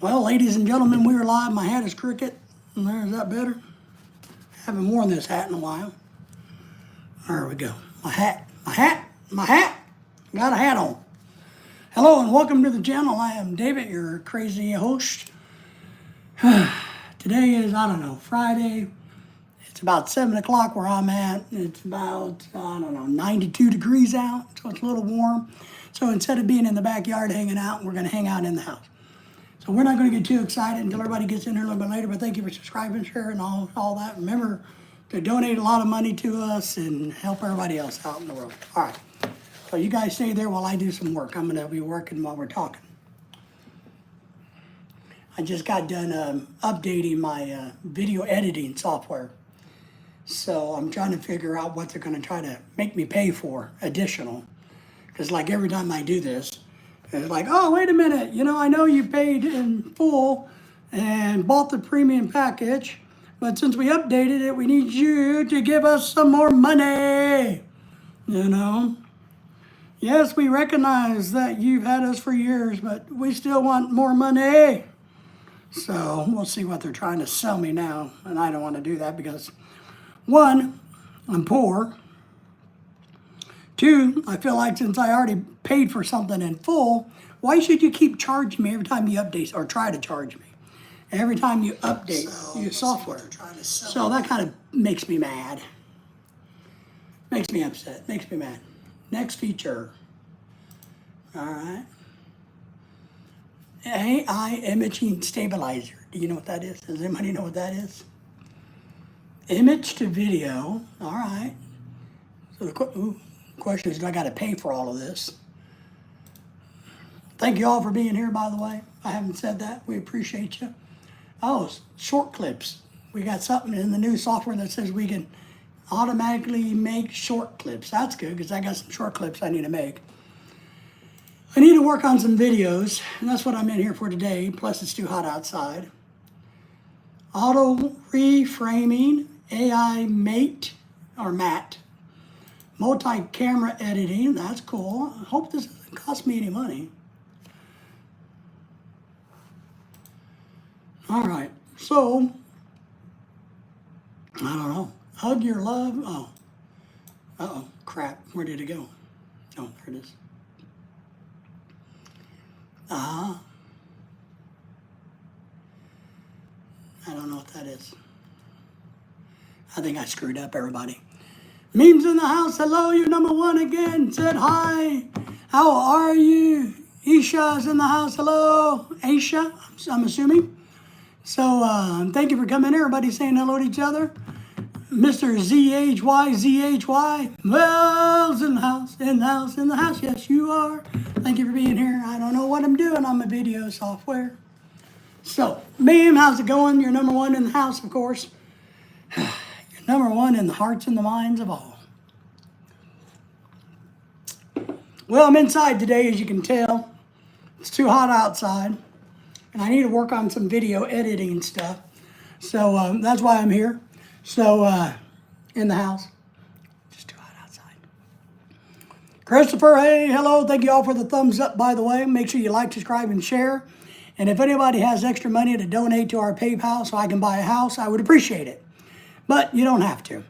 Well, ladies and gentlemen, we are live. My hat is crooked. Is that better? Haven't worn this hat in a while. There we go. My hat. Got a hat on. Hello and welcome to the channel. I am David, your crazy host. Today is, Friday. It's about 7 o'clock where I'm at. It's about, 92 degrees out, so it's a little warm. So instead of being in the backyard hanging out, we're going to hang out in the house. So we're not going to get too excited until everybody gets in here a little bit later, but thank you for subscribing, sharing, all that. Remember to donate a lot of money to us and help everybody else out in the world. All right. So you guys stay there while I do some work. I'm going to be working while we're talking. I just got done updating my video editing software. So I'm trying to figure out what they're going to try to make me pay for additional. Because like every time I do this, it's like, oh, wait a minute. I know you paid in full and bought the premium package, but since we updated it, we need you to give us some more money. Yes, we recognize that you've had us for years, but we still want more money. So we'll see what they're trying to sell me now. And I don't want to do that because, one, I'm poor. Two, I feel like since I already paid for something in full, why should you keep charging me every time you update or try to charge me? Every time you update your software. So that kind of makes me mad. Makes me upset. Makes me mad. Next feature. All right. AI imaging stabilizer. Do you know what that is? Does anybody know what that is? Image to video. All right. So the question is, do I got to pay for all of this? Thank you all for being here, by the way. I haven't said that. We appreciate you. Oh, short clips. We got something in the new software that says we can automatically make short clips. That's good because I got some short clips I need to make. I need to work on some videos, and that's what I'm in here for today. Plus, it's too hot outside. Auto reframing, AI mate or matte. Multi-camera editing, that's cool. I hope this doesn't cost me any money. All right, so, I don't know. Hug your love, uh-oh, crap, where did it go? Oh, there it is. I don't know what that is. I think I screwed up, everybody. Memes in the house, hello, you're number one again, said hi. How are you? Isha's in the house, hello. Aisha, I'm assuming. So thank you for coming, everybody saying hello to each other. Mr. ZHY, well's in the house, yes you are. Thank you for being here. I don't know what I'm doing on my video software. So, meme, how's it going? You're number one in the house, of course. Number one in the hearts and the minds of all. Well, I'm inside today, as you can tell. It's too hot outside, and I need to work on some video editing stuff. So that's why I'm here. So, in the house. Just too hot outside. Christopher, hey, hello. Thank you all for the thumbs up, by the way. Make sure you like, subscribe, and share. And if anybody has extra money to donate to our PayPal so I can buy a house, I would appreciate it. But you don't have to.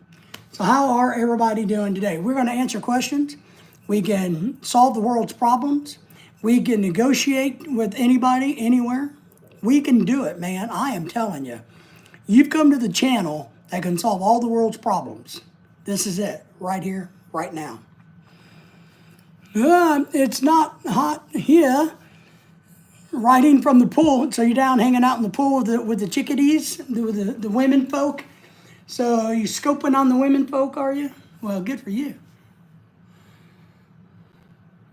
So how are everybody doing today? We're going to answer questions. We can solve the world's problems. We can negotiate with anybody, anywhere. We can do it, man. I am telling you. You've come to the channel that can solve all the world's problems. This is it, right here, right now. It's not hot here. Riding from the pool. So you're down hanging out in the pool with the chickadees, the women folk. So are you scoping on the women folk, are you? Well, good for you.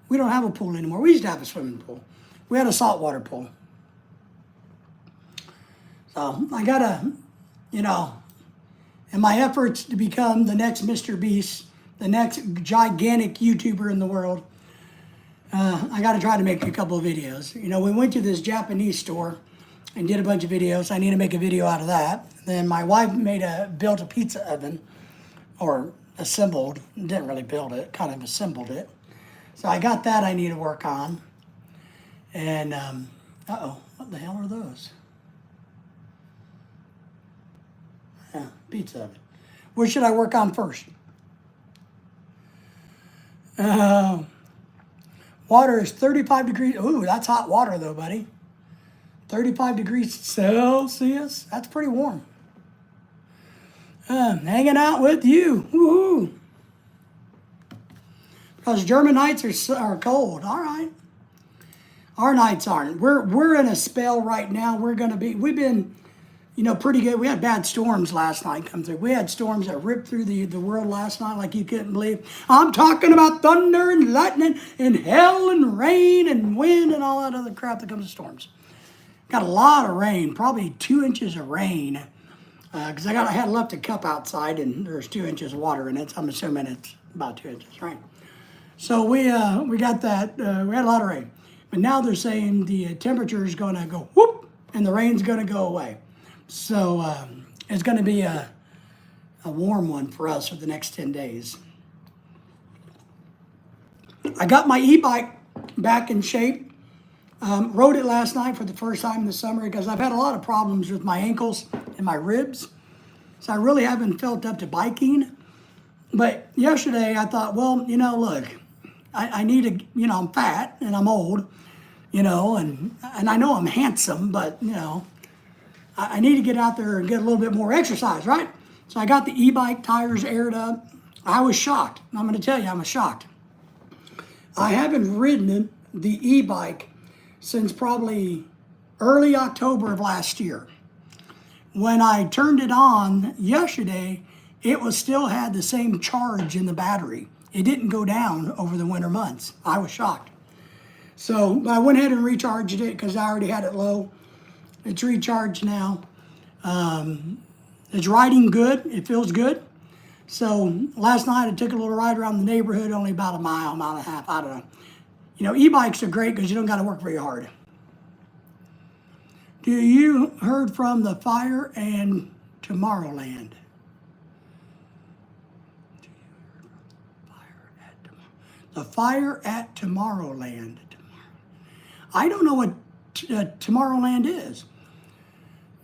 We don't have a pool anymore. We used to have a swimming pool. We had a saltwater pool. So I gotta, in my efforts to become the next Mr. Beast, the next gigantic YouTuber in the world, I gotta try to make a couple of videos. We went to this Japanese store and did a bunch of videos. I need to make a video out of that. Then my wife built a pizza oven, or assembled, didn't really build it, kind of assembled it. So I got that I need to work on. And Uh-oh, what the hell are those? Yeah, pizza oven. What should I work on first? Uh, Water is 35 degrees. Ooh, that's hot water though, buddy. 35 degrees Celsius. That's pretty warm. Hanging out with you. Woohoo. Because German nights are cold. All right. Our nights aren't. We're in a spell right now. We've been, pretty good. We had bad storms last night come through. We had storms that ripped through the world last night like you couldn't believe. I'm talking about thunder and lightning and hail and rain and wind and all that other crap that comes with storms. Got a lot of rain, probably 2 inches of rain. Because I had left a cup outside and there's 2 inches of water in it. So I'm assuming it's about 2 inches rain. So we got that. We had a lot of rain. But now they're saying the temperature is going to go whoop and the rain's going to go away. So it's going to be a warm one for us for the next 10 days. I got my e-bike back in shape. Rode it last night for the first time in the summer because I've had a lot of problems with my ankles and my ribs. So I really haven't felt up to biking. But yesterday I thought, well, look, I need to, I'm fat and I'm old, and I know I'm handsome, but, I need to get out there and get a little bit more exercise, right? So I got the e-bike tires aired up. I was shocked. I'm going to tell you, I was shocked. I haven't ridden the e-bike since probably early October of last year. When I turned it on yesterday, it still had the same charge in the battery. It didn't go down over the winter months. I was shocked. So I went ahead and recharged it because I already had it low. It's recharged now. It's riding good. It feels good. So last night I took a little ride around the neighborhood, only about a mile and a half. I don't know. E-bikes are great because you don't got to work very hard. Do you heard from the fire and Tomorrowland? The fire at Tomorrowland. I don't know what Tomorrowland is.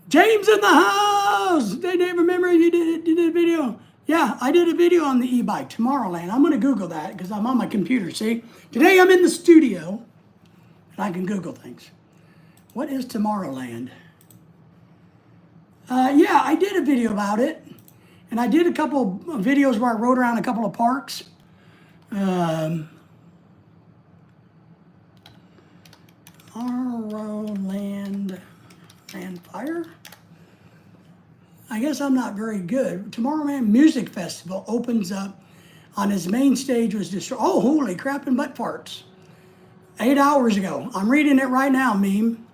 James in the house. They remember you did a video. Yeah, I did a video on the e-bike, Tomorrowland. I'm going to Google that because I'm on my computer, see? Today I'm in the studio and I can Google things. What is Tomorrowland? Yeah, I did a video about it. And I did a couple of videos where I rode around a couple of parks. Tomorrowland and fire. I guess I'm not very good. Tomorrowland Music Festival opens up on its main stage was destroyed. Oh, holy crap and butt farts. 8 hours ago. I'm reading it right now, meme.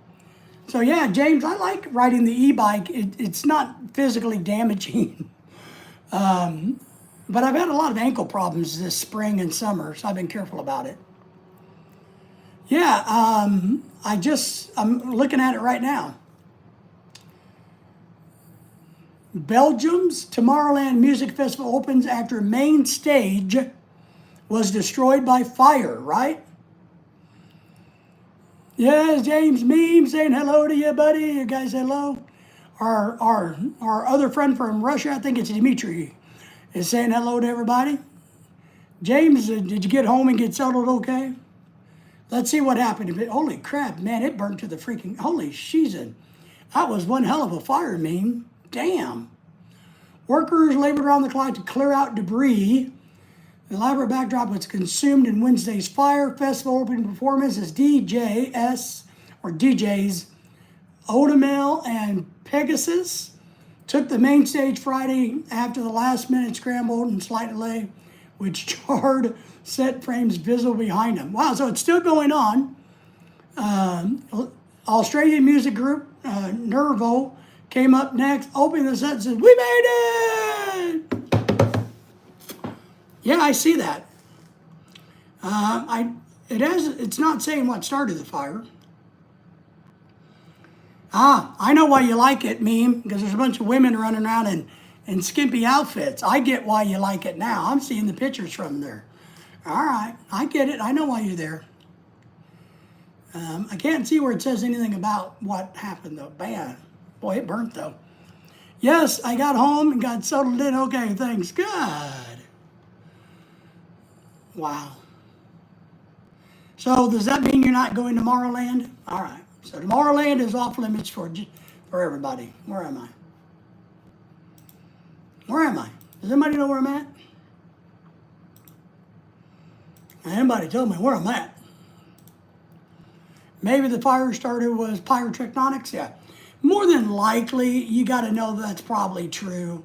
So yeah, James, I like riding the e-bike. It's not physically damaging. But I've had a lot of ankle problems this spring and summer, so I've been careful about it. Yeah, I'm looking at it right now. Belgium's Tomorrowland Music Festival opens after main stage was destroyed by fire, right? Yes, James Meme saying hello to you, buddy. You guys hello. Our other friend from Russia, I think it's Dimitri, is saying hello to everybody. James, did you get home and get settled okay? Let's see what happened. Holy crap, man, it burned to the freaking, holy sheezin. That was one hell of a fire, Meme. Damn. Workers labored around the clock to clear out debris. The elaborate backdrop was consumed in Wednesday's fire. Festival opening performance as DJs Otamel and Pegasus took the main stage Friday after the last-minute scramble and slight delay, which charred set frames visible behind them. Wow, so it's still going on. Australian music group Nervo came up next, opening the set and said, "We made it!" Yeah, I see that. It's not saying what started the fire. I know why you like it, Meme, because there's a bunch of women running around in skimpy outfits. I get why you like it now. I'm seeing the pictures from there. All right, I get it. I know why you're there. I can't see where it says anything about what happened though. Bam. Boy, it burnt though. Yes, I got home and got settled in. Okay, thanks. Good. Wow. So does that mean you're not going to Tomorrowland? All right. So Tomorrowland is off limits for everybody. Where am I? Where am I? Does anybody know where I'm at? Anybody tell me where I'm at? Maybe the fire starter was pyrotechnics? Yeah. More than likely, you got to know that's probably true.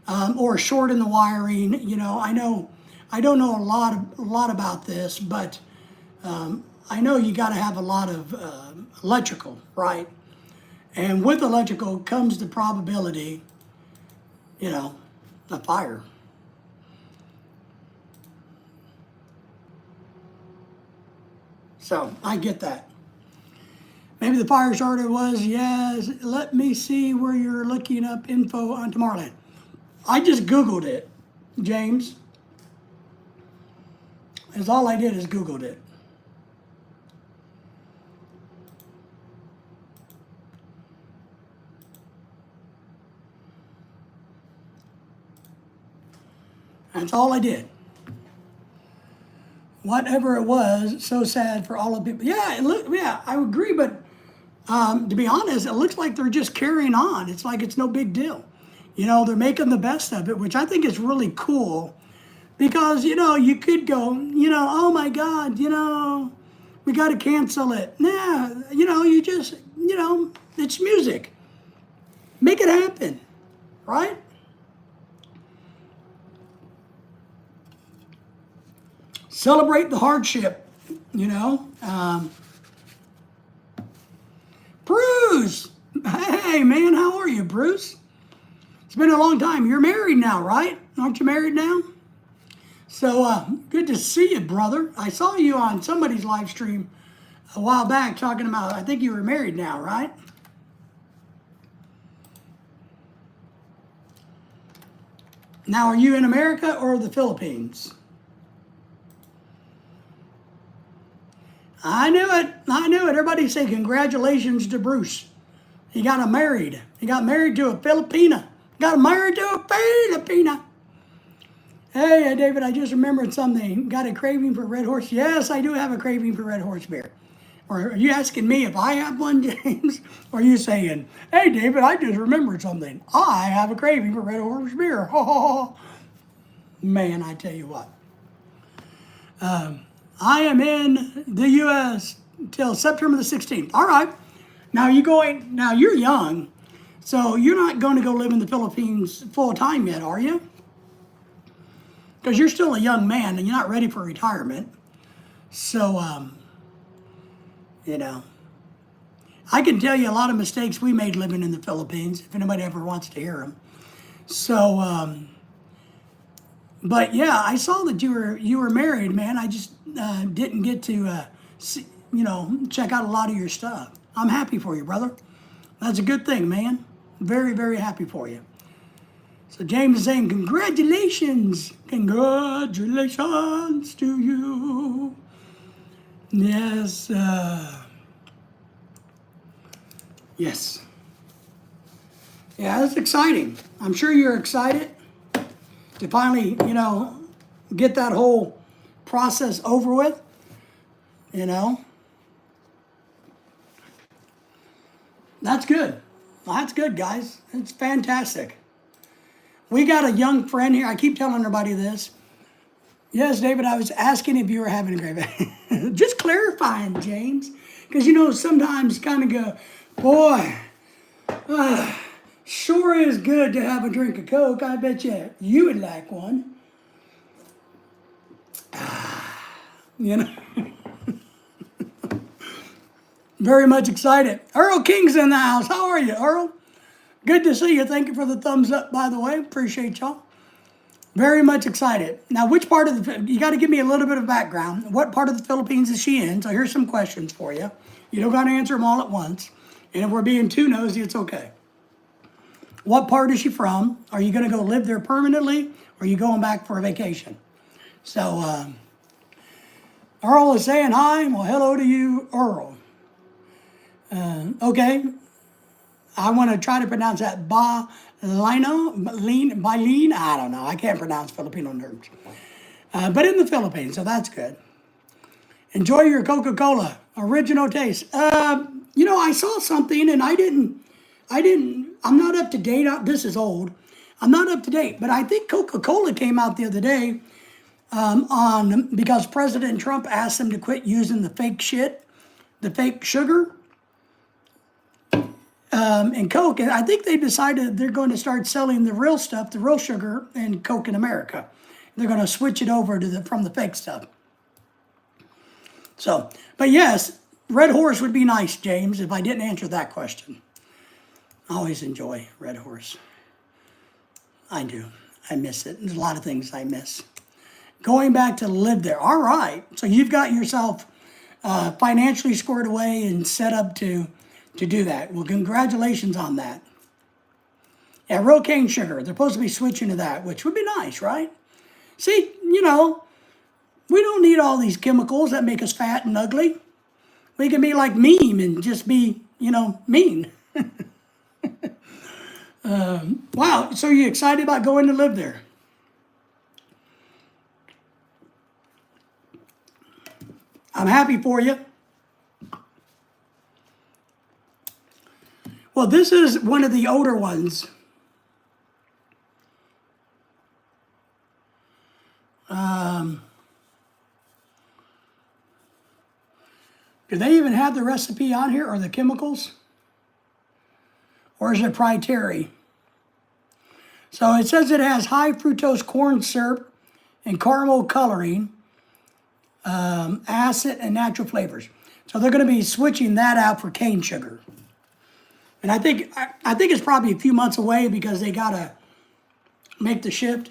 Or short in the wiring. You know, I don't know a lot about this, but I know you got to have a lot of electrical, right? And with electrical comes the probability, you know, of fire. So I get that. Maybe the fire starter was, yes, let me see where you're looking up info on Tomorrowland. I just Googled it, James. That's all I did is Googled it. That's all I did. Whatever it was, so sad for all the people. Yeah, I agree, but to be honest, it looks like they're just carrying on. It's like it's no big deal. You know, they're making the best of it, which I think is really cool because, you know, you could go, you know, oh my God, you know, we got to cancel it. Nah, you know, you just, you know, it's music. Make it happen, right? Celebrate the hardship, you know. Bruce, hey man, how are you, Bruce? It's been a long time. You're married now, right? Aren't you married now? So good to see you, brother. I saw you on somebody's live stream a while back talking about, I think you were married now, right? Now, are you in America or the Philippines? I knew it. I knew it. Everybody say congratulations to Bruce. He got married. He got married to a Filipina. Got married to a Filipina. Hey, David, I just remembered something. Got a craving for Red Horse? Yes, I do have a craving for Red Horse beer. Or are you asking me if I have one, James? Or are you saying, hey, David, I just remembered something. I have a craving for Red Horse beer. Oh, man, I tell you what. I am in the U.S. till September the 16th. All right. Now you're young, so you're not going to go live in the Philippines full time yet, are you? Because you're still a young man and you're not ready for retirement. So, you know, I can tell you a lot of mistakes we made living in the Philippines, if anybody ever wants to hear them. So, but yeah, I saw that you were married, man. I just didn't get to see, you know, check out a lot of your stuff. I'm happy for you, brother. That's a good thing, man. Very, very happy for you. So James is saying, congratulations. Congratulations to you. Yes. Yes. Yeah, that's exciting. I'm sure you're excited to finally, you know, get that whole process over with, you know. That's good. That's good, guys. It's fantastic. We got a young friend here. I keep telling everybody this. Yes, David, I was asking if you were having a great day. Just clarifying, James. Because, you know, sometimes kind of go, boy, sure is good to have a drink of Coke. I bet you would like one. You know. Very much excited. Earl King's in the house. How are you, Earl? Good to see you. Thank you for the thumbs up, by the way. Appreciate y'all. Very much excited. Now, which part of you got to give me a little bit of background. What part of the Philippines is she in? So here's some questions for you. You don't got to answer them all at once. And if we're being too nosy, it's okay. What part is she from? Are you going to go live there permanently? Or are you going back for a vacation? So, Earl is saying hi. Well, hello to you, Earl. Okay, I want to try to pronounce that Baleen. I don't know. I can't pronounce Filipino terms. But in the Philippines, so that's good. Enjoy your Coca-Cola, original taste. I saw something and I'm not up to date. This is old. I'm not up to date, but I think Coca-Cola came out the other day because President Trump asked them to quit using the fake shit, the fake sugar, and Coke. And I think they decided they're going to start selling the real stuff, the real sugar, and Coke in America. They're going to switch it over to from the fake stuff. So, but yes, Red Horse would be nice, James, if I didn't answer that question. I always enjoy Red Horse. I do. I miss it. There's a lot of things I miss. Going back to live there. All right. So you've got yourself financially squared away and set up to do that. Well, congratulations on that. Yeah, real cane sugar. They're supposed to be switching to that, which would be nice, right? See, we don't need all these chemicals that make us fat and ugly. We can be like Meme and just be, mean. Wow, so you excited about going to live there? I'm happy for you. Well, this is one of the older ones. Do they even have the recipe on here or the chemicals? Or is it proprietary? So it says it has high fructose corn syrup and caramel coloring, acid, and natural flavors. So they're going to be switching that out for cane sugar. And I think it's probably a few months away because they got to make the shift.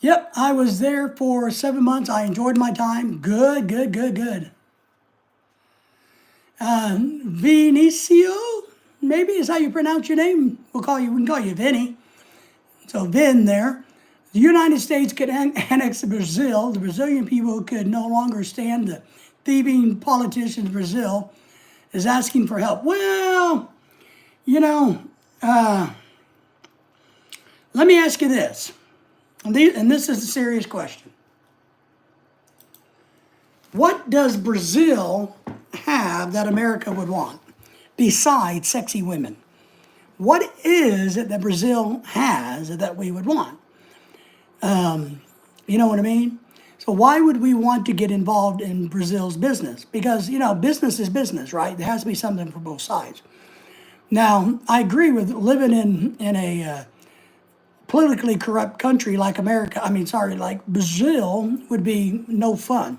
Yep, I was there for 7 months. I enjoyed my time. Good. Vinicio, maybe is how you pronounce your name. We can call you Vinny. So Vin there. The United States could annex Brazil. The Brazilian people could no longer stand the thieving politicians in Brazil is asking for help. Well, let me ask you this. And this is a serious question. What does Brazil have that America would want besides sexy women? What is it that Brazil has that we would want? You know what I mean? So why would we want to get involved in Brazil's business? Because, business is business, right? There has to be something for both sides. Now, I agree with living in a politically corrupt country like like Brazil would be no fun.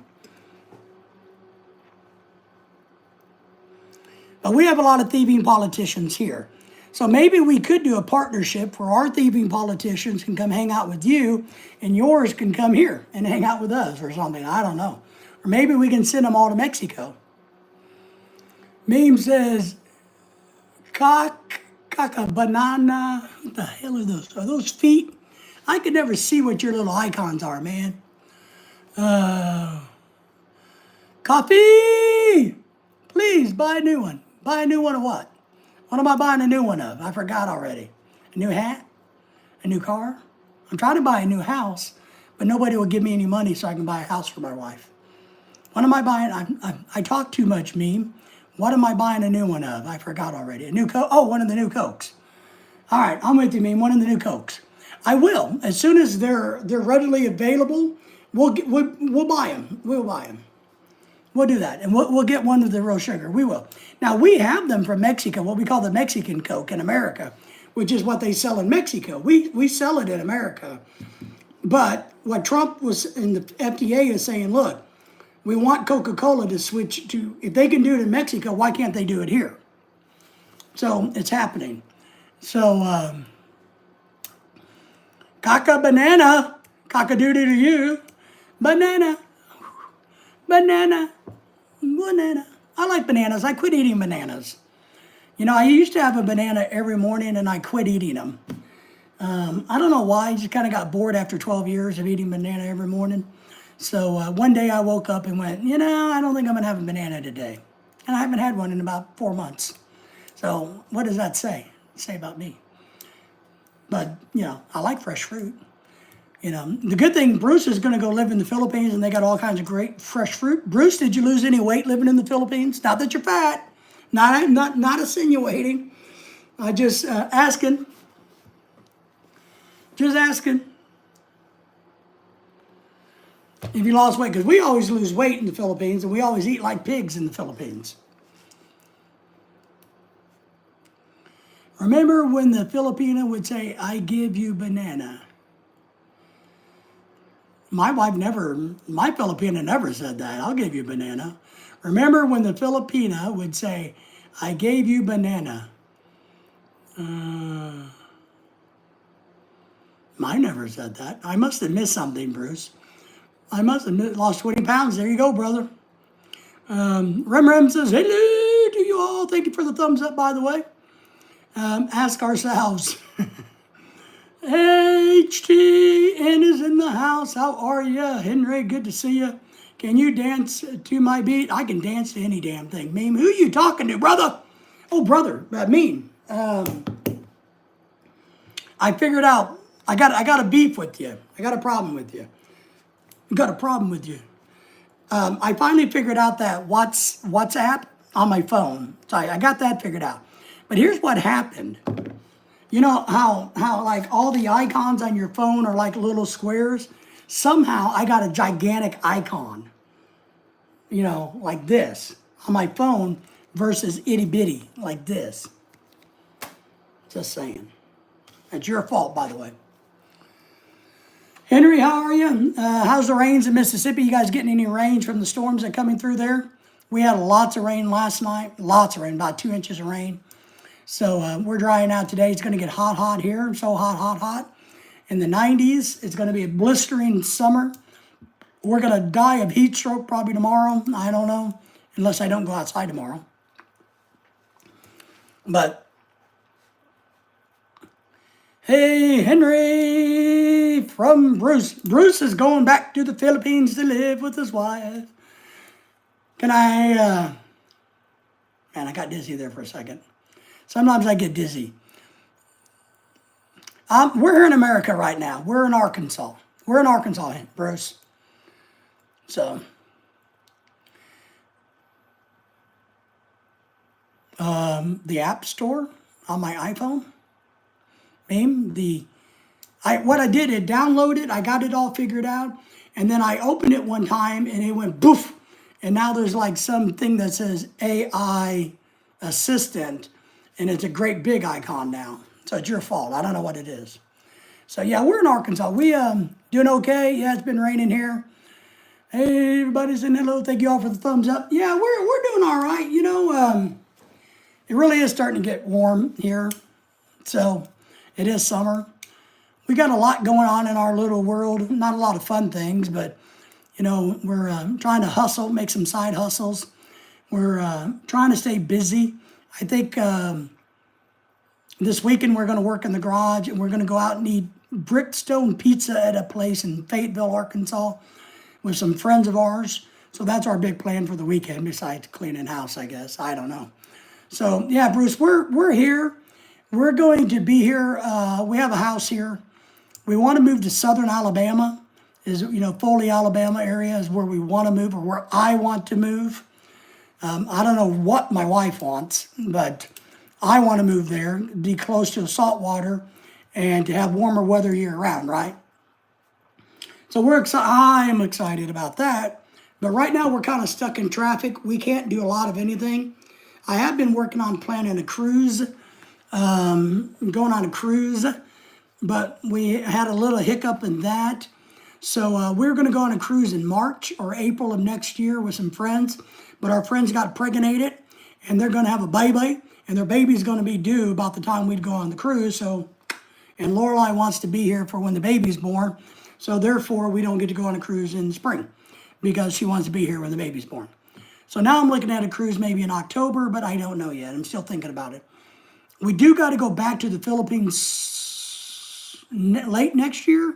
But we have a lot of thieving politicians here. So maybe we could do a partnership where our thieving politicians can come hang out with you and yours can come here and hang out with us or something. I don't know. Or maybe we can send them all to Mexico. Meme says, Caca banana. What the hell are those? Are those feet? I could never see what your little icons are, man. Coffee! Please buy a new one. Buy a new one of what? What am I buying a new one of? I forgot already. A new hat? A new car? I'm trying to buy a new house, but nobody will give me any money so I can buy a house for my wife. What am I buying? I talk too much, Meme. What am I buying a new one of? I forgot already. A new Coke? Oh, one of the new Cokes. All right, I'm with you, Meme. One of the new Cokes. I will. As soon as they're readily available, we'll buy them. We'll buy them. We'll do that. And we'll get one of the real sugar. We will. Now, we have them from Mexico, what we call the Mexican Coke in America, which is what they sell in Mexico. We sell it in America. But what Trump was in the FDA is saying, look, we want Coca-Cola to switch to, if they can do it in Mexico, why can't they do it here? So it's happening. So, caca banana, cock-a-doodle to you, banana, banana, banana. I like bananas. I quit eating bananas. I used to have a banana every morning and I quit eating them. I don't know why. I just kind of got bored after 12 years of eating banana every morning. So one day I woke up and went, I don't think I'm going to have a banana today. And I haven't had one in about 4 months. So what does that say about me? But, I like fresh fruit. The good thing, Bruce is going to go live in the Philippines, and they got all kinds of great fresh fruit. Bruce, did you lose any weight living in the Philippines? Not that you're fat. Not insinuating. I just asking. Just asking. If you lost weight, because we always lose weight in the Philippines, and we always eat like pigs in the Philippines. Remember when the Filipino would say, I give you banana? My Filipina never said that. I'll give you banana. Remember when the Filipina would say, I gave you banana? Mine never said that. I must have missed something, Bruce. I must have lost 20 pounds. There you go, brother. Rem says, hello to you all. Thank you for the thumbs up, by the way. Ask ourselves. HTN is in the house. How are you? Henry, good to see you. Can you dance to my beat? I can dance to any damn thing. Meme, who you talking to, brother? Oh, brother, Meme. I figured out, I got a beef with you. I got a problem with you. I finally figured out that WhatsApp on my phone. So I got that figured out. But here's what happened. You know how like all the icons on your phone are like little squares? Somehow I got a gigantic icon, like this on my phone versus itty bitty like this. Just saying. It's your fault, by the way. Henry, how are you? How's the rains in Mississippi? You guys getting any rains from the storms that are coming through there? We had lots of rain last night. Lots of rain, about 2 inches of rain. So we're drying out today. It's going to get hot here. So hot. In the 90s, it's going to be a blistering summer. We're going to die of heat stroke probably tomorrow. I don't know, unless I don't go outside tomorrow. But, hey, Henry from Bruce. Bruce is going back to the Philippines to live with his wife. Can I, man, I got dizzy there for a second. Sometimes I get dizzy. We're here in America right now. We're in Arkansas. Bruce. So, the App Store on my iPhone. What I did, it downloaded, I got it all figured out, and then I opened it one time and it went boof, and now there's like something that says AI assistant, and it's a great big icon now. So it's your fault. I don't know what it is. So yeah, we're in Arkansas. We doing okay. Yeah, it's been raining here. Hey, everybody saying hello. Thank you all for the thumbs up. Yeah, we're doing all right. It really is starting to get warm here. So it is summer. We got a lot going on in our little world. Not a lot of fun things, but we're trying to hustle, make some side hustles. We're trying to stay busy. I think this weekend we're going to work in the garage, and we're going to go out and eat brickstone pizza at a place in Fayetteville, Arkansas, with some friends of ours. So that's our big plan for the weekend, besides cleaning house, I guess. I don't know. So yeah, Bruce, we're here. We're going to be here. We have a house here. We want to move to southern Alabama. Foley, Alabama area is where we want to move, or where I want to move. I don't know what my wife wants, but I want to move there, be close to the salt water, and to have warmer weather year round, right? So I am excited about that. But right now we're kind of stuck in traffic. We can't do a lot of anything. I have been working on planning a cruise, going on a cruise, but we had a little hiccup in that. So we're going to go on a cruise in March or April of next year with some friends. But our friends got pregnated, and they're going to have a baby, and their baby's going to be due about the time we'd go on the cruise. And Lorelai wants to be here for when the baby's born. So therefore, we don't get to go on a cruise in the spring because she wants to be here when the baby's born. So now I'm looking at a cruise maybe in October, but I don't know yet. I'm still thinking about it. We do got to go back to the Philippines late next year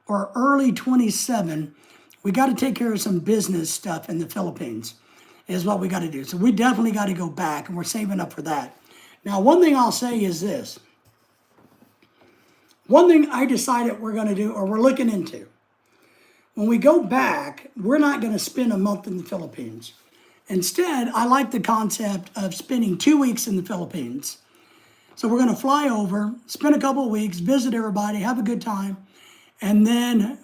or early 27. we got to take care of some business stuff in the Philippines is what we got to do. So we definitely got to go back, and we're saving up for that. Now, one thing I'll say is this. One thing I decided we're going to do, or we're looking into, when we go back, we're not going to spend a month in the Philippines. Instead, I like the concept of spending 2 weeks in the Philippines. So we're going to fly over, spend a couple of weeks, visit everybody, have a good time, and then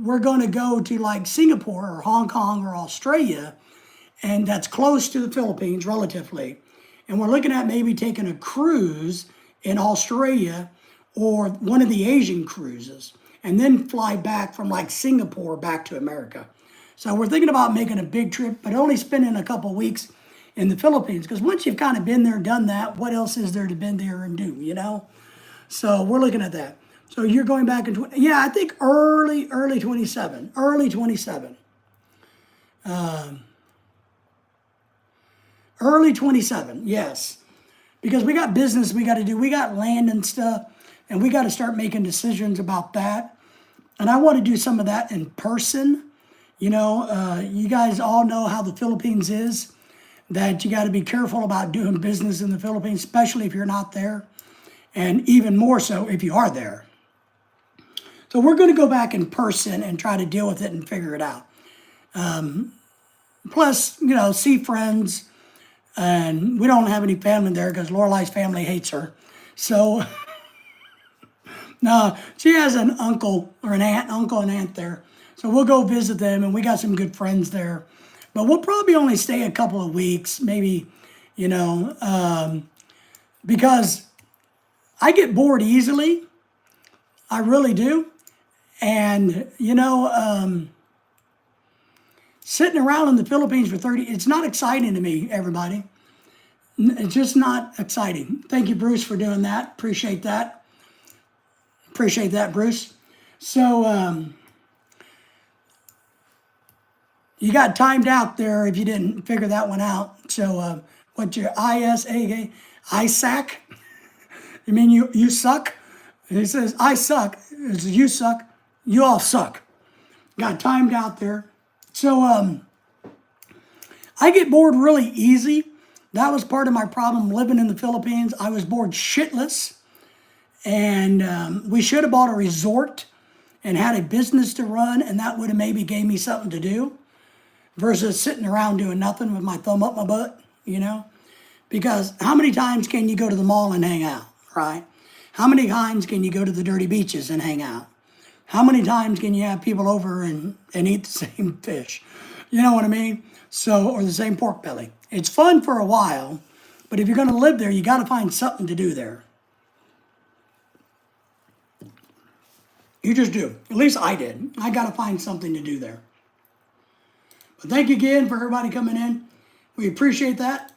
we're going to go to like Singapore or Hong Kong or Australia, and that's close to the Philippines relatively. And we're looking at maybe taking a cruise in Australia or one of the Asian cruises, and then fly back from like Singapore back to America. So we're thinking about making a big trip, but only spending a couple weeks in the Philippines, because once you've kind of been there, done that, what else is there to been there and do, you know? So we're looking at that. So you're going back in, yeah, I think early 27, early 27. Early 27, yes. Because we got business we got to do. We got land and stuff, and we got to start making decisions about that. And I want to do some of that in person. You know, you guys all know how the Philippines is, that you got to be careful about doing business in the Philippines, especially if you're not there, and even more so if you are there. So we're going to go back in person and try to deal with it and figure it out. Plus, you know, see friends. And we don't have any family there because Lorelai's family hates her. So, no, she has an uncle or an aunt there. So we'll go visit them, and we got some good friends there. But we'll probably only stay a couple of weeks, maybe, you know, because I get bored easily. I really do. And, you know, sitting around in the Philippines for 30, it's not exciting to me, everybody. It's just not exciting. Thank you, Bruce, for doing that. Appreciate that. Appreciate that, Bruce. So, you got timed out there if you didn't figure that one out. So, what's your ISAK? ISAC? You mean you suck? He says, I suck. It's you suck. You all suck. Got timed out there. So, I get bored really easy. That was part of my problem living in the Philippines. I was bored shitless. And we should have bought a resort and had a business to run, and that would have maybe gave me something to do versus sitting around doing nothing with my thumb up my butt, you know? Because how many times can you go to the mall and hang out, right? How many times can you go to the dirty beaches and hang out? How many times can you have people over and eat the same fish? You know what I mean? So, or the same pork belly. It's fun for a while, but if you're going to live there, you got to find something to do there. You just do. At least I did. I got to find something to do there. But thank you again for everybody coming in. We appreciate that.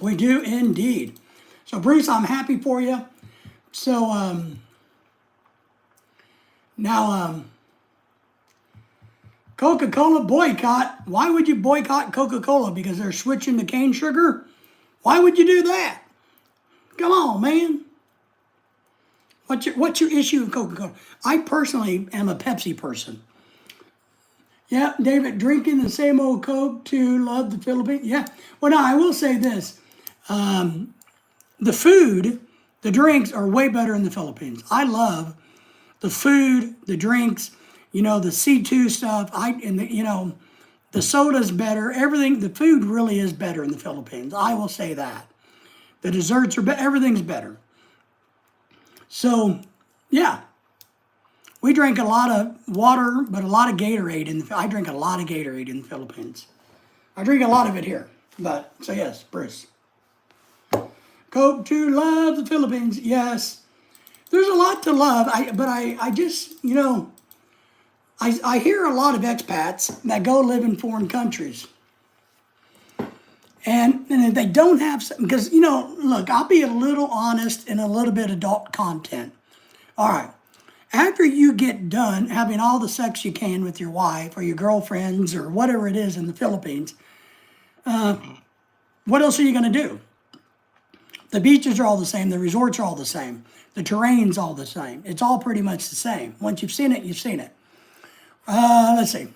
We do indeed. So, Bruce, I'm happy for you. So, now, Coca-Cola boycott. Why would you boycott Coca-Cola? Because they're switching to cane sugar? Why would you do that? Come on, man. What's your issue with Coca-Cola? I personally am a Pepsi person. Yeah, David, drinking the same old Coke to love the Philippines. Yeah. Well, now, I will say this. The food, the drinks are way better in the Philippines. I love the food, the drinks, you know, the C2 stuff, the soda's better, everything, the food really is better in the Philippines. I will say that. The desserts are better, everything's better. So, yeah. We drink a lot of water, but a lot of Gatorade. I drink a lot of Gatorade in the Philippines. I drink a lot of it here. But, so yes, Bruce. Coke to love the Philippines, yes. There's a lot to love, but I just, you know, I hear a lot of expats that go live in foreign countries. And if they don't have something, because, you know, look, I'll be a little honest and a little bit adult content. All right. After you get done having all the sex you can with your wife or your girlfriends or whatever it is in the Philippines, what else are you going to do? The beaches are all the same. The resorts are all the same. The terrain's all the same. It's all pretty much the same. Once you've seen it, you've seen it. Let's see.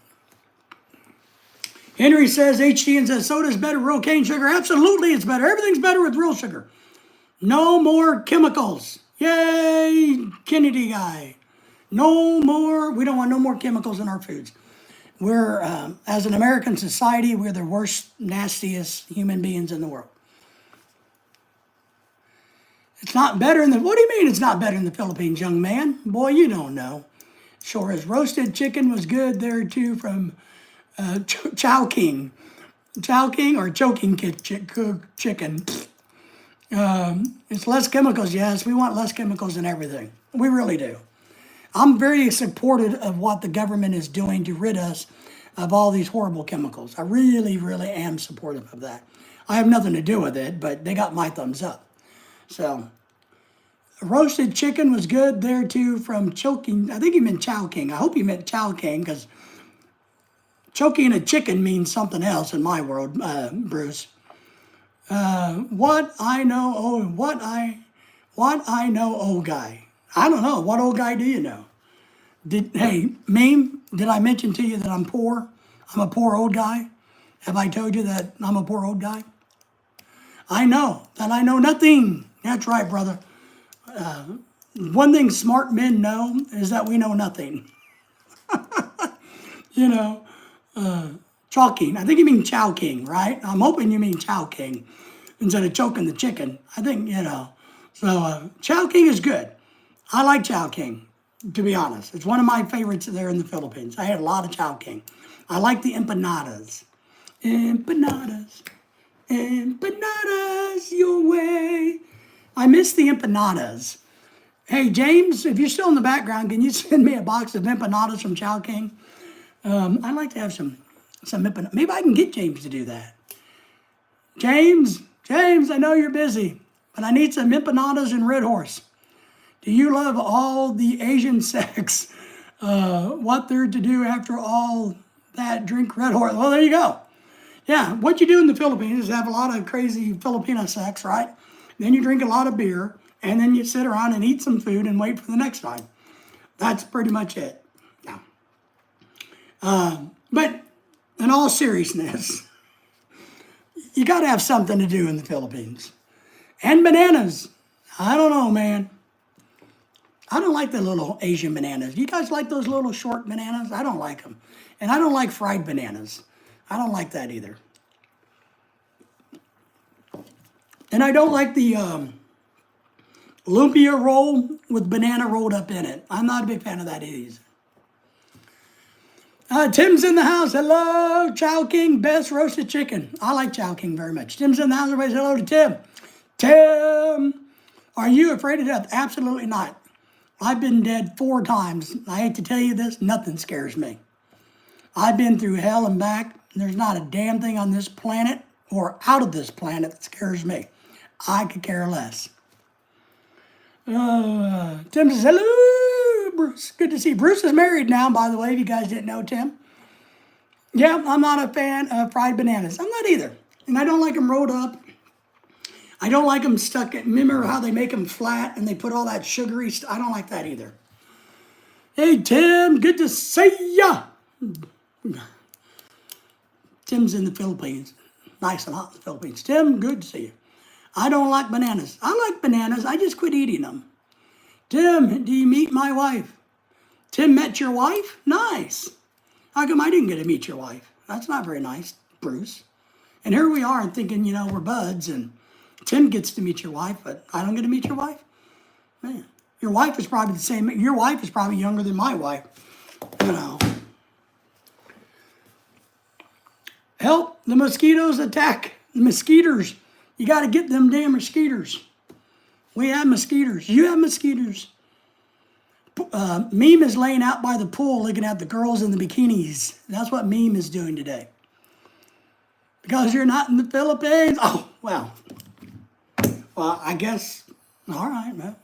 Henry says, HTN says, soda's better, real cane sugar. Absolutely, it's better. Everything's better with real sugar. No more chemicals. Yay, Kennedy guy. No more, we don't want no more chemicals in our foods. We're, as an American society, we're the worst, nastiest human beings in the world. It's not better in the, what do you mean it's not better in the Philippines, young man? Boy, you don't know. Sure as roasted chicken was good there too from Chowking. Chowking or choking chicken. It's less chemicals, yes. We want less chemicals in everything. We really do. I'm very supportive of what the government is doing to rid us of all these horrible chemicals. I really, really am supportive of that. I have nothing to do with it, but they got my thumbs up. So, roasted chicken was good there too from choking. I think he meant Chowking. I hope he meant Chowking because choking a chicken means something else in my world, Bruce. What I know, old guy. I don't know. What old guy do you know? Hey, Meme, did I mention to you that I'm poor? I'm a poor old guy. Have I told you that I'm a poor old guy? I know that I know nothing. That's right, brother. One thing smart men know is that we know nothing. You know, Chowking. I think you mean Chowking, right? I'm hoping you mean Chowking instead of choking the chicken. I think, you know. So Chowking is good. I like Chowking, to be honest. It's one of my favorites there in the Philippines. I had a lot of Chowking. I like the empanadas. Empanadas. Empanadas your way. I miss the empanadas. Hey, James, if you're still in the background, can you send me a box of empanadas from Chowking? I'd like to have some empanadas. Maybe I can get James to do that. James, I know you're busy, but I need some empanadas and Red Horse. Do you love all the Asian sex? What they're to do after all that, drink Red Horse? Well, there you go. Yeah, what you do in the Philippines is have a lot of crazy Filipino sex, right? Then you drink a lot of beer, and then you sit around and eat some food and wait for the next time. That's pretty much it. No. But in all seriousness, you got to have something to do in the Philippines. And bananas. I don't know, man. I don't like the little Asian bananas. You guys like those little short bananas? I don't like them. And I don't like fried bananas. I don't like that either. And I don't like the lumpia roll with banana rolled up in it. I'm not a big fan of that either. Tim's in the house. Hello, Chowking, best roasted chicken. I like Chowking very much. Tim's in the house. Everybody say hello to Tim. Tim, are you afraid of death? Absolutely not. I've been dead 4 times. I hate to tell you this, nothing scares me. I've been through hell and back. There's not a damn thing on this planet or out of this planet that scares me. I could care less. Tim says, hello, Bruce. Good to see you. Bruce is married now, by the way, if you guys didn't know, Tim. Yeah, I'm not a fan of fried bananas. I'm not either. And I don't like them rolled up. I don't like them stuck in, remember how they make them flat and they put all that sugary stuff? I don't like that either. Hey, Tim, good to see ya. Tim's in the Philippines. Nice and hot in the Philippines. Tim, good to see you. I don't like bananas. I like bananas. I just quit eating them. Tim, do you meet my wife? Tim met your wife? Nice. How come I didn't get to meet your wife? That's not very nice, Bruce. And here we are thinking, you know, we're buds and Tim gets to meet your wife, but I don't get to meet your wife? Man, your wife is probably the same. Your wife is probably younger than my wife. You know. Help, the mosquitoes attack the mosquitoes. You got to get them damn mosquitoes. We have mosquitoes. You have mosquitoes. Meme is laying out by the pool looking at the girls in the bikinis. That's what Meme is doing today. Because you're not in the Philippines. Oh, well. Well, I guess, all right, man.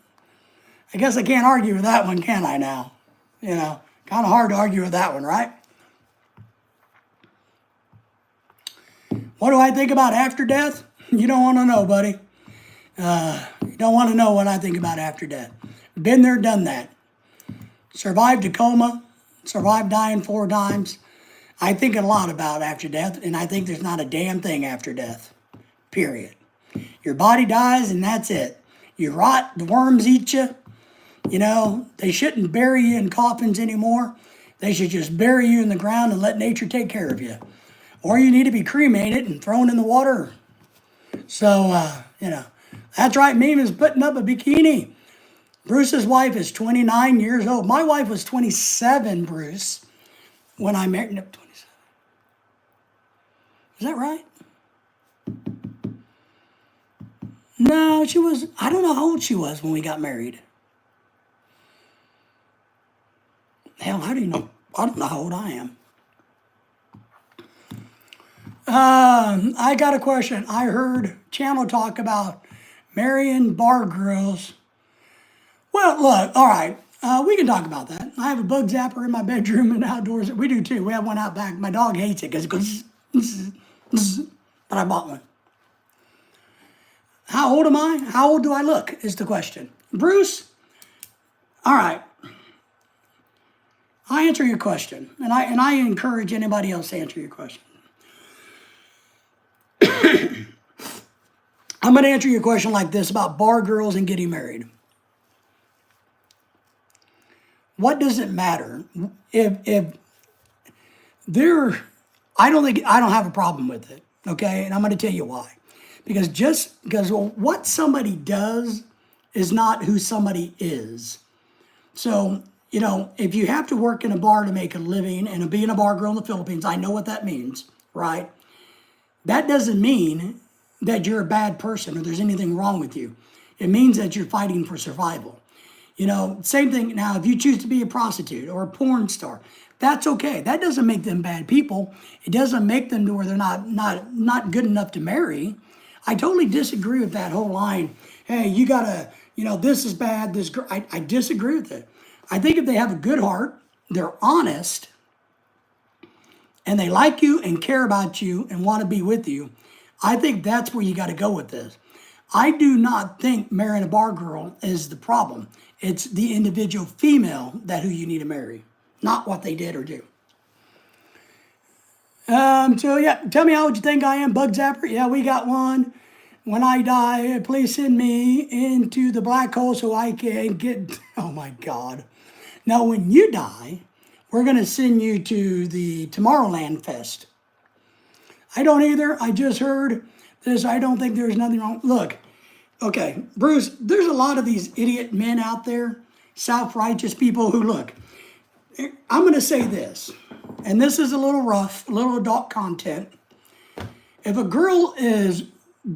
I guess I can't argue with that one, can I now? You know, kind of hard to argue with that one, right? What do I think about after death? You don't want to know, buddy. You don't want to know what I think about after death. Been there, done that. Survived a coma. survived dying 4 times. I think a lot about after death, and I think there's not a damn thing after death, period. Your body dies, and that's it. You rot, the worms eat you. You know, they shouldn't bury you in coffins anymore. They should just bury you in the ground and let nature take care of you. Or you need to be cremated and thrown in the water. So, you know, that's right, Meme is putting up a bikini. Bruce's wife is 29 years old. My wife was 27, Bruce, when I married. No, 27. Is that right? No, she was, I don't know how old she was when we got married. Hell, how do you know? I don't know how old I am. I got a question. I heard Channel talk about marrying bar girls. Well, look, all right, we can talk about that. I have a bug zapper in my bedroom and outdoors. We do too. We have one out back. My dog hates it because it goes, but I bought one. How old am I? How old do I look is the question. Bruce, all right. I answer your question, and I encourage anybody else to answer your question. I'm going to answer your question like this about bar girls and getting married. What does it matter if they're? I don't have a problem with it. Okay, and I'm going to tell you why. Because what somebody does is not who somebody is. So, you know, if you have to work in a bar to make a living and being a bar girl in the Philippines, I know what that means, right? That doesn't mean that you're a bad person or there's anything wrong with you. It means that you're fighting for survival. You know, same thing now, if you choose to be a prostitute or a porn star, that's okay. That doesn't make them bad people. It doesn't make them to where they're not good enough to marry. I totally disagree with that whole line. Hey, you gotta, you know, this is bad, this girl. I disagree with it. I think if they have a good heart, they're honest, and they like you and care about you and want to be with you, I think that's where you got to go with this. I do not think marrying a bar girl is the problem. It's the individual female who you need to marry, not what they did or do. So yeah, tell me how old you think I am, Bug Zapper? Yeah, we got one. When I die, please send me into the black hole so I can get, oh my God. Now, when you die, we're going to send you to the Tomorrowland Fest. I don't either. I just heard this. I don't think there's nothing wrong. Look, okay, Bruce, there's a lot of these idiot men out there, self-righteous people who, look, I'm going to say this, and this is a little rough, a little adult content. If a girl is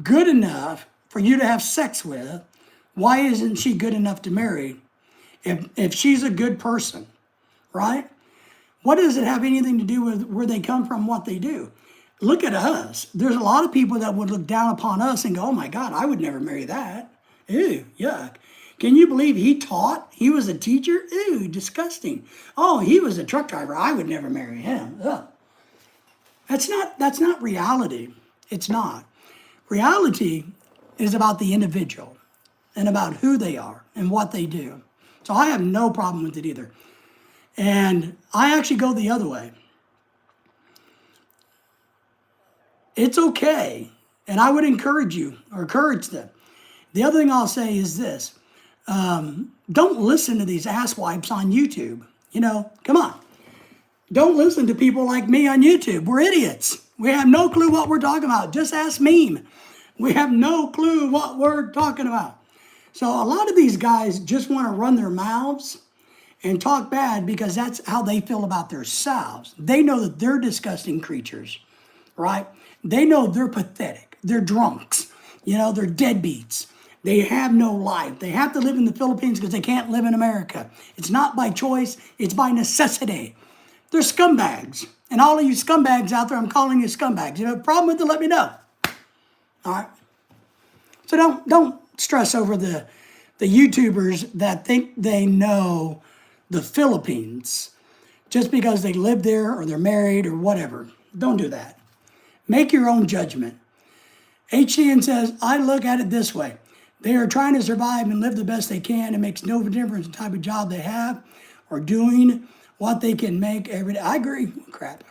good enough for you to have sex with, why isn't she good enough to marry? If she's a good person, right? What does it have anything to do with where they come from, what they do? Look at us. There's a lot of people that would look down upon us and go, oh my God, I would never marry that. Ew, yuck. Can you believe he taught? He was a teacher? Ew, disgusting. Oh, he was a truck driver. I would never marry him. Ugh. That's not reality. It's not. Reality is about the individual and about who they are and what they do. So I have no problem with it either. And I actually go the other way. It's okay. And I would encourage you or encourage them. The other thing I'll say is this. Don't listen to these asswipes on YouTube. You know, come on. Don't listen to people like me on YouTube. We're idiots. We have no clue what we're talking about. Just ask Meme. We have no clue what we're talking about. So a lot of these guys just want to run their mouths and talk bad because that's how they feel about themselves. They know that they're disgusting creatures, right? They know they're pathetic. They're drunks. You know, they're deadbeats. They have no life. They have to live in the Philippines because they can't live in America. It's not by choice. It's by necessity. They're scumbags. And all of you scumbags out there, I'm calling you scumbags. You have a problem with it, let me know. All right? So don't stress over the YouTubers that think they know the Philippines just because they live there or they're married or whatever. Don't do that. Make your own judgment. HCN says, I look at it this way. They are trying to survive and live the best they can. It makes no difference the type of job they have or doing what they can make every day. I agree. Crap.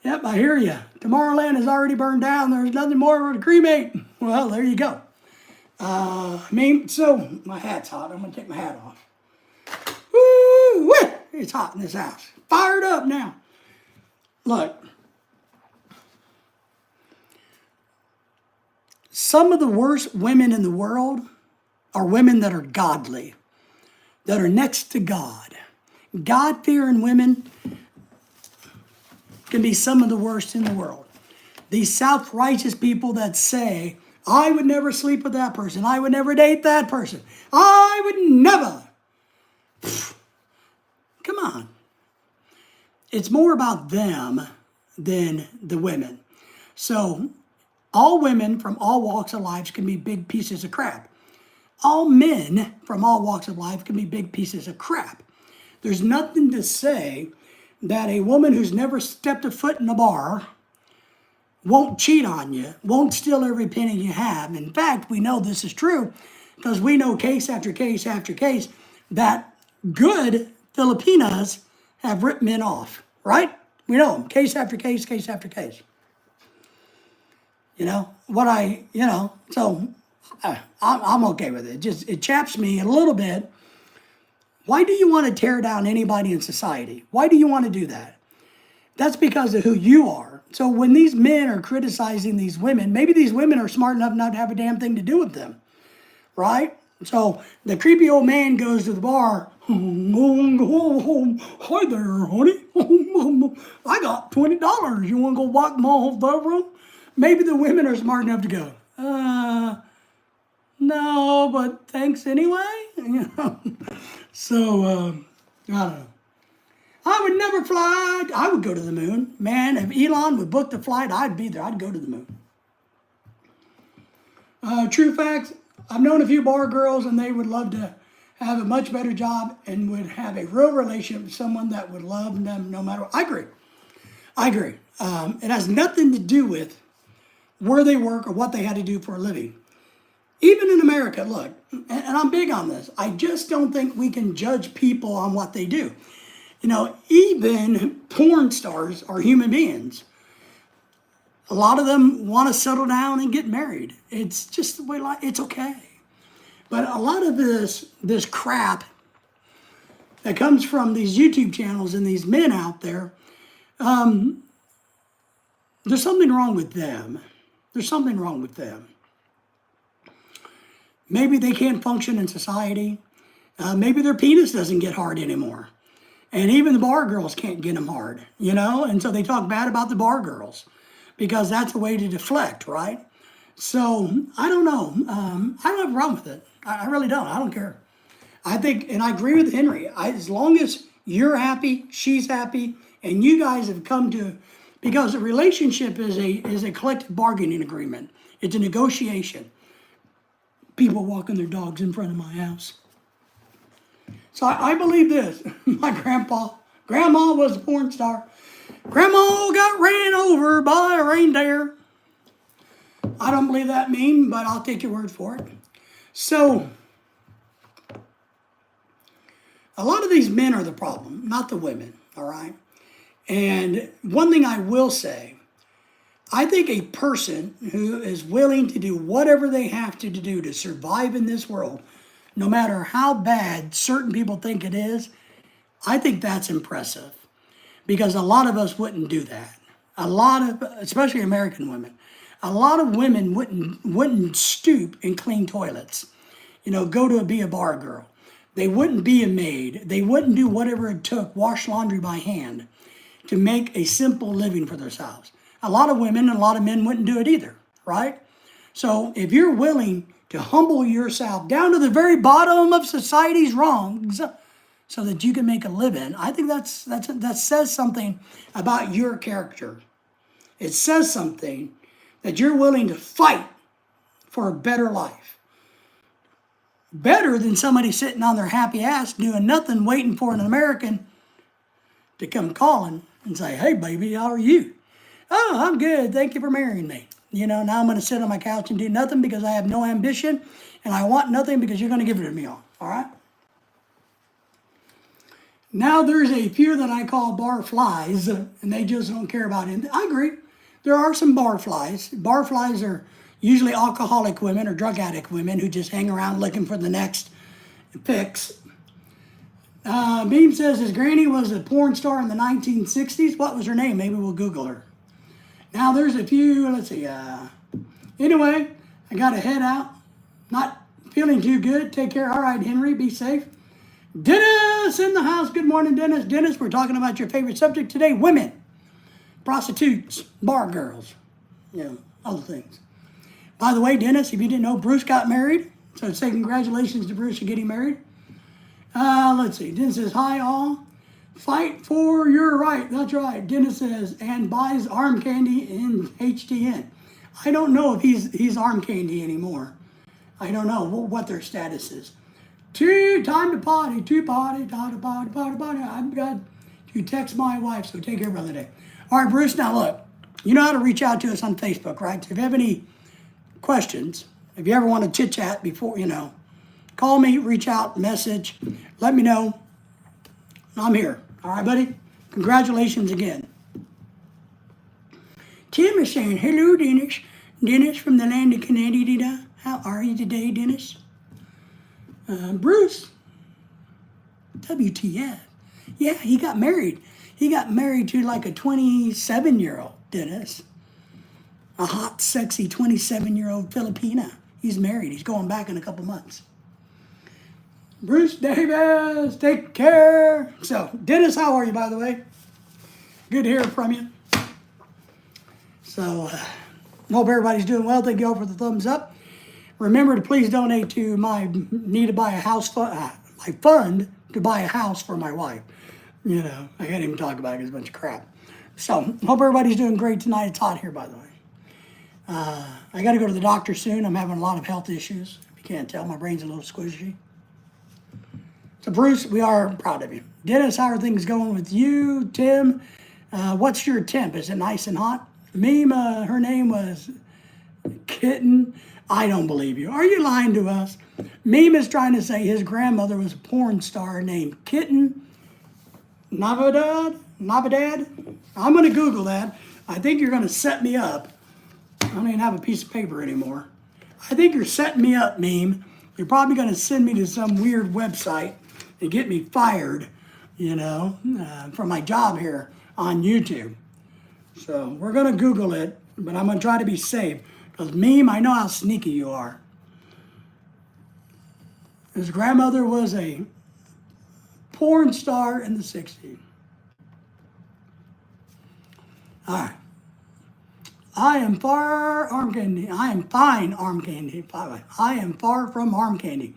Yep, I hear you. Tomorrowland is already burned down. There's nothing more to cremate. Well, there you go. So my hat's hot. I'm going to take my hat off. Woo! It's hot in this house. Fired up now. Look. Some of the worst women in the world are women that are godly, that are next to God. God-fearing women can be some of the worst in the world. These self-righteous people that say, I would never sleep with that person. I would never date that person. I would never. Come on. It's more about them than the women. So all women from all walks of life can be big pieces of crap. All men from all walks of life can be big pieces of crap. There's nothing to say that a woman who's never stepped a foot in a bar won't cheat on you, won't steal every penny you have. In fact, we know this is true because we know case after case after case that good Filipinas have ripped men off, right? We know them, case after case, case after case. So I'm okay with it. It chaps me a little bit. Why do you want to tear down anybody in society? Why do you want to do that? That's because of who you are. So when these men are criticizing these women, maybe these women are smart enough not to have a damn thing to do with them, right? So the creepy old man goes to the bar. Hi there, honey. I got $20. You want to go walk my whole bedroom? Maybe the women are smart enough to go, no, but thanks anyway. So, I don't know. I would never fly. I would go to the moon. Man, if Elon would book the flight, I'd be there. I'd go to the moon. True facts, I've known a few bar girls and they would love to have a much better job and would have a real relationship with someone that would love them no matter what. I agree. It has nothing to do with where they work or what they had to do for a living. Even in America, look, and I'm big on this, I just don't think we can judge people on what they do. Even porn stars are human beings. A lot of them want to settle down and get married. It's just the way life, it's okay. But a lot of this crap that comes from these YouTube channels and these men out there, there's something wrong with them. There's something wrong with them. Maybe they can't function in society. Maybe their penis doesn't get hard anymore. And even the bar girls can't get them hard, And so they talk bad about the bar girls because that's a way to deflect, right? So I don't know. I don't have a problem with it. I really don't. I don't care. I think, and I agree with Henry. As long as you're happy, she's happy, and you guys have come to, because a relationship is a collective bargaining agreement. It's a negotiation. People walking their dogs in front of my house. So I believe this. My grandma was a porn star. Grandma got ran over by a reindeer. I don't believe that meme, but I'll take your word for it. So, a lot of these men are the problem, not the women, all right? And one thing I will say, I think a person who is willing to do whatever they have to do to survive in this world, no matter how bad certain people think it is, I think that's impressive. Because a lot of us wouldn't do that. Especially American women, a lot of women wouldn't stoop and clean toilets. Go to be a bar girl. They wouldn't be a maid. They wouldn't do whatever it took, wash laundry by hand, to make a simple living for themselves. A lot of women and a lot of men wouldn't do it either, right? So if you're willing to humble yourself down to the very bottom of society's wrongs so that you can make a living, I think that says something about your character. It says something that you're willing to fight for a better life. Better than somebody sitting on their happy ass doing nothing, waiting for an American to come calling and say, hey, baby, how are you? Oh, I'm good. Thank you for marrying me. Now I'm going to sit on my couch and do nothing because I have no ambition, and I want nothing because you're going to give it to me all right? Now there's a few that I call bar flies, and they just don't care about it. I agree. There are some bar flies. Bar flies are usually alcoholic women or drug addict women who just hang around looking for the next fix. Beam says his granny was a porn star in the 1960s. What was her name? Maybe we'll Google her. Now there's a few, let's see. Anyway, I got to head out. Not feeling too good. Take care. All right, Henry, be safe. Dennis in the house. Good morning, Dennis. Dennis, we're talking about your favorite subject today, women, prostitutes, bar girls, other things. By the way, Dennis, if you didn't know, Bruce got married. So say congratulations to Bruce for getting married. Let's see. Dennis says, hi all. Fight for your right. That's right. Dennis says, and buys arm candy in HTN. I don't know if he's arm candy anymore. I don't know what their status is. Time to potty, time to potty. I've got to text my wife, so take care, brother day. All right, Bruce, now look, you know how to reach out to us on Facebook, right? So if you have any questions, if you ever want to chit-chat before, call me, reach out, message, let me know. I'm here. All right, buddy? Congratulations again. Tim is saying, hello, Dennis. Dennis from the land of Canada. How are you today, Dennis? Bruce, WTF. Yeah, he got married. He got married to like a 27-year-old, Dennis. A hot, sexy 27-year-old Filipina. He's married. He's going back in a couple months. Bruce Davis, take care. So, Dennis, how are you, by the way? Good to hear from you. So, hope everybody's doing well. Thank you all for the thumbs up. Remember to please donate to my need to buy a house my fund to buy a house for my wife. I can't even talk about it. It's a bunch of crap. So, hope everybody's doing great tonight. It's hot here, by the way. I got to go to the doctor soon. I'm having a lot of health issues. If you can't tell, my brain's a little squishy. So, Bruce, we are proud of you. Dennis, how are things going with you? Tim, what's your temp? Is it nice and hot? Meme, her name was Kitten. I don't believe you. Are you lying to us? Meme is trying to say his grandmother was a porn star named Kitten Navidad. I'm going to Google that. I think you're going to set me up. I don't even have a piece of paper anymore. I think you're setting me up, Meme. You're probably going to send me to some weird website and get me fired, from my job here on YouTube. So we're going to Google it, but I'm going to try to be safe. Because, Meme, I know how sneaky you are. His grandmother was a porn star in the 60s. All right. I am far arm candy. I am fine arm candy. I am far from arm candy.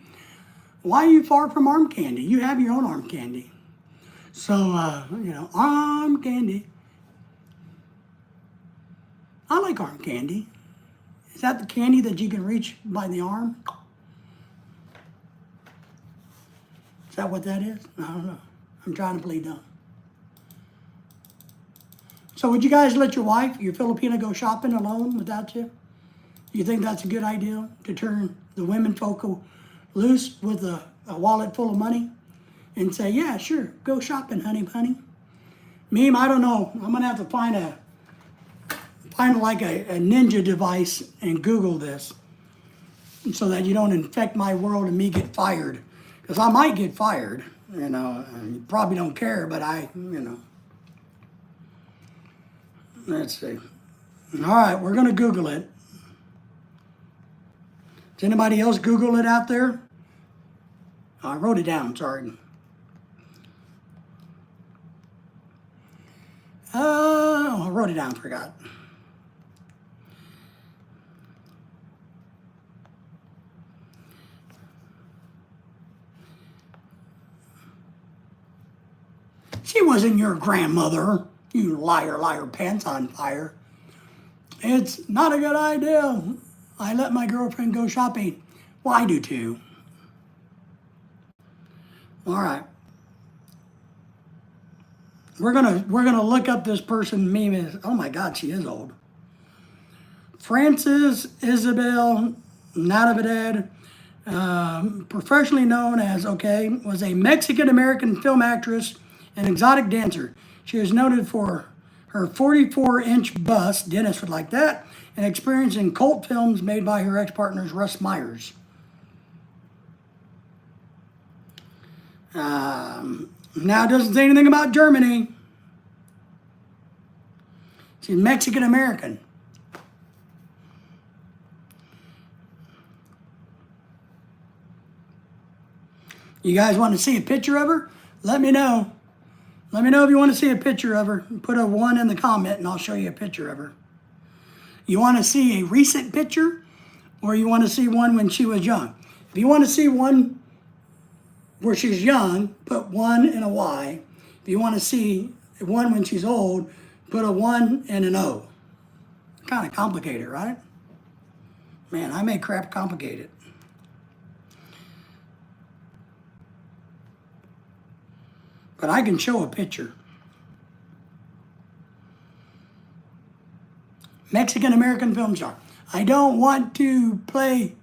Why are you far from arm candy? You have your own arm candy. So, arm candy. I like arm candy. Is that the candy that you can reach by the arm? Is that what that is? I don't know. I'm trying to play dumb. So would you guys let your wife, your Filipina, go shopping alone without you? You think that's a good idea to turn the women folk loose with a wallet full of money and say, yeah, sure, go shopping, honey. Meme, I don't know. I'm going to have to find like a ninja device and Google this so that you don't infect my world and me get fired. Because I might get fired, and you probably don't care, but let's see. All right, we're going to Google it. Does anybody else Google it out there? I wrote it down, sorry. I wrote it down, forgot. She wasn't your grandmother, you liar, pants on fire. It's not a good idea. I let my girlfriend go shopping. Well, I do too. All right. We're gonna look up this person. Meme is, oh my God, she is old. Frances Isabel Natividad. professionally known as, was a Mexican-American film actress and exotic dancer. She is noted for her 44-inch bust, Dennis would like that, and experience in cult films made by her ex-partners Russ Myers. Now it doesn't say anything about Germany. She's Mexican-American. You guys want to see a picture of her? Let me know. Let me know if you want to see a picture of her. Put a 1 in the comment and I'll show you a picture of her. You want to see a recent picture or you want to see one when she was young? If you want to see one where she's young, put 1 and a Y. If you want to see one when she's old, put a 1 and an O. Kind of complicated, right? Man, I make crap complicated. But I can show a picture. Mexican-American film star. I don't want to play,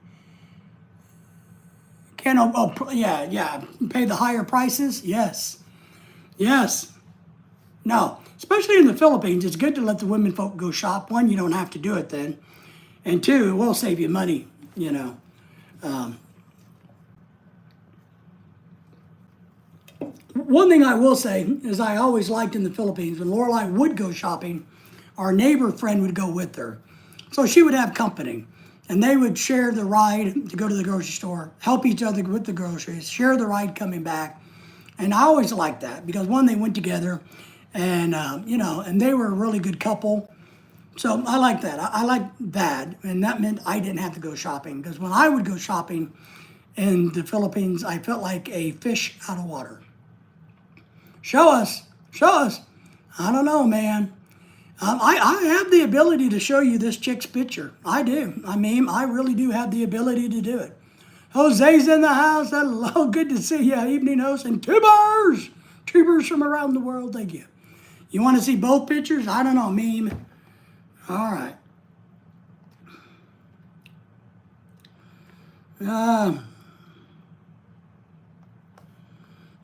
pay the higher prices? Yes. Yes. No, especially in the Philippines, it's good to let the women folk go shop. 1, you don't have to do it then. And 2, it will save you money, you know. One thing I will say is I always liked in the Philippines, when Lorelai would go shopping, our neighbor friend would go with her. So she would have company. And they would share the ride to go to the grocery store, help each other with the groceries, share the ride coming back. And I always liked that because, 1, they went together and, and they were a really good couple. So I like that. I like that. And that meant I didn't have to go shopping because when I would go shopping in the Philippines, I felt like a fish out of water. Show us. Show us. I don't know, man. I have the ability to show you this chick's picture. I do. I mean, I really do have the ability to do it. Jose's in the house. Hello, good to see you. Evening host and tubers. Tubers from around the world. Thank you. You want to see both pictures? I don't know, meme. All right.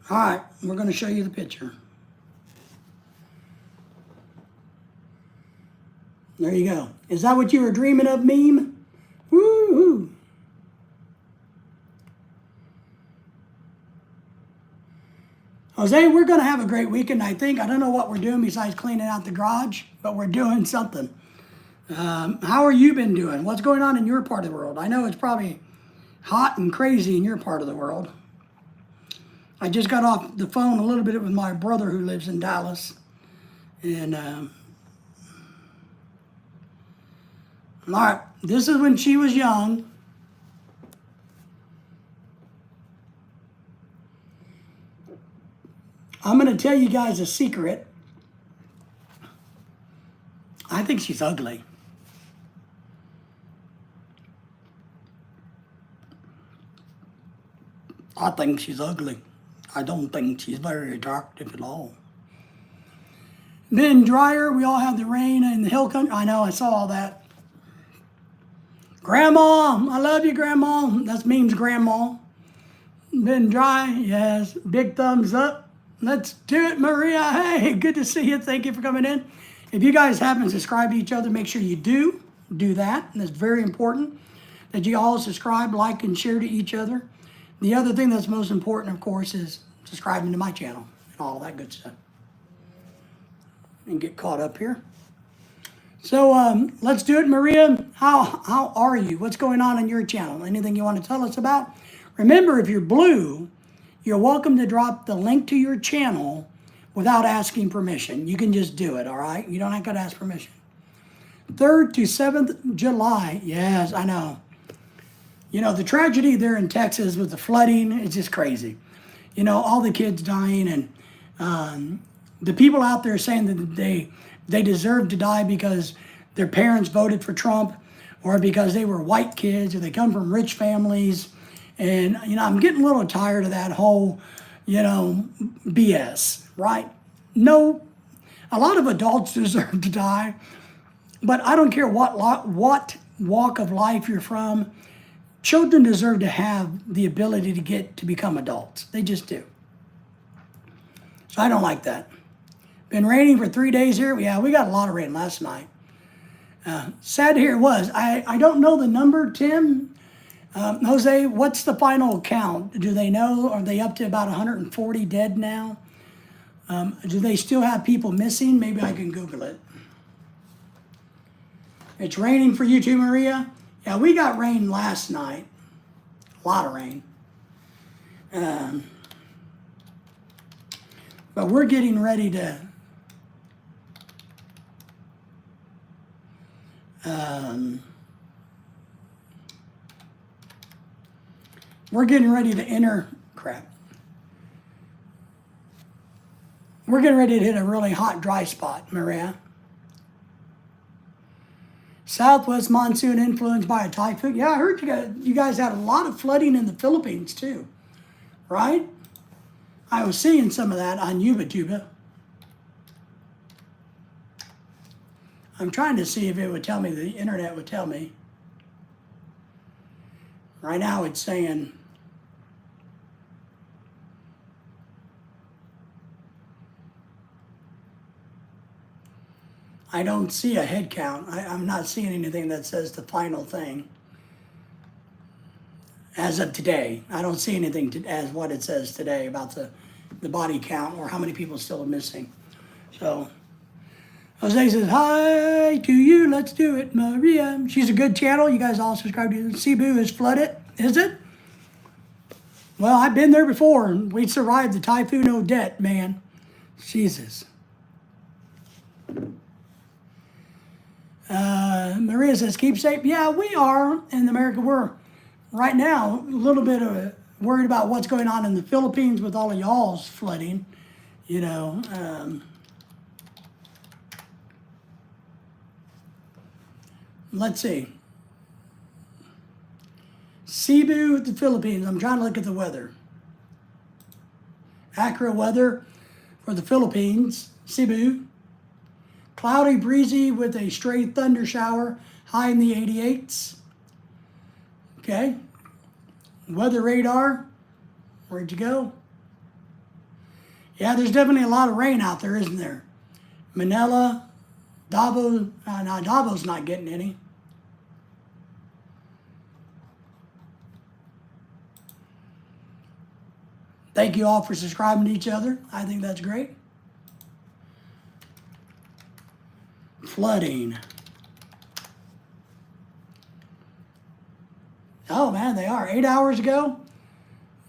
All right, we're going to show you the picture. There you go. Is that what you were dreaming of, meme? Woo-hoo. Jose, we're going to have a great weekend, I think. I don't know what we're doing besides cleaning out the garage, but we're doing something. How are you been doing? What's going on in your part of the world? I know it's probably hot and crazy in your part of the world. I just got off the phone a little bit with my brother who lives in Dallas. And, all right, this is when she was young. I'm going to tell you guys a secret. I think she's ugly. I think she's ugly. I don't think she's very attractive at all. Then drier, we all have the rain in the hill country. I know, I saw all that. Grandma, I love you, Grandma. That's memes, Grandma. Been dry, yes. Big thumbs up. Let's do it, Maria. Hey, good to see you. Thank you for coming in. If you guys haven't subscribed to each other, make sure you do that. And it's very important that you all subscribe, like, and share to each other. The other thing that's most important, of course, is subscribing to my channel and all that good stuff. And get caught up here. So let's do it, Maria. How are you? What's going on your channel? Anything you want to tell us about? Remember, if you're blue, you're welcome to drop the link to your channel without asking permission. You can just do it, all right? You don't have to ask permission. 3rd to 7th July. Yes, I know. You know, the tragedy there in Texas with the flooding, it's just crazy. You know, all the kids dying and the people out there saying that they deserve to die because their parents voted for Trump or because they were white kids or they come from rich families. And, you know, I'm getting a little tired of that whole, BS, right? No, a lot of adults deserve to die, but I don't care what walk of life you're from. children deserve to have the ability to become adults. They just do. So I don't like that. Been raining for 3 days here. Yeah, we got a lot of rain last night. Sad to hear it was. I don't know the number, Tim. Jose, what's the final count? Do they know? Are they up to about 140 dead now? Do they still have people missing? Maybe I can Google it. It's raining for you too, Maria? Yeah, we got rain last night. A lot of rain. But we're getting ready to... we're getting ready to enter... Crap. We're getting ready to hit a really hot, dry spot, Maria. Southwest monsoon influenced by a typhoon. Yeah, I heard you guys had a lot of flooding in the Philippines too, right? I was seeing some of that on YouTube. I'm trying to see if it would tell me, the internet would tell me. Right now it's saying... I don't see a head count. I'm not seeing anything that says the final thing. As of today, I don't see anything as what it says today about the body count or how many people still are missing. So, Jose says, hi to you, let's do it, Maria. She's a good channel. You guys all subscribe to Cebu is flooded, is it? Well, I've been there before, and we survived the Typhoon Odette, man. Jesus. Maria says, keep safe. Yeah, we are in America. We're right now a little bit worried about what's going on in the Philippines with all of y'all's flooding. You know, let's see. Cebu, the Philippines. I'm trying to look at the weather. Accurate weather for the Philippines. Cebu. Cloudy, breezy with a stray thunder shower, high in the 88s. Okay. Weather radar. Where'd you go? Yeah, there's definitely a lot of rain out there, isn't there? Manila, Davao. No, Davo's not getting any. Thank you all for subscribing to each other. I think that's great. Flooding. Oh man, they are. 8 hours ago.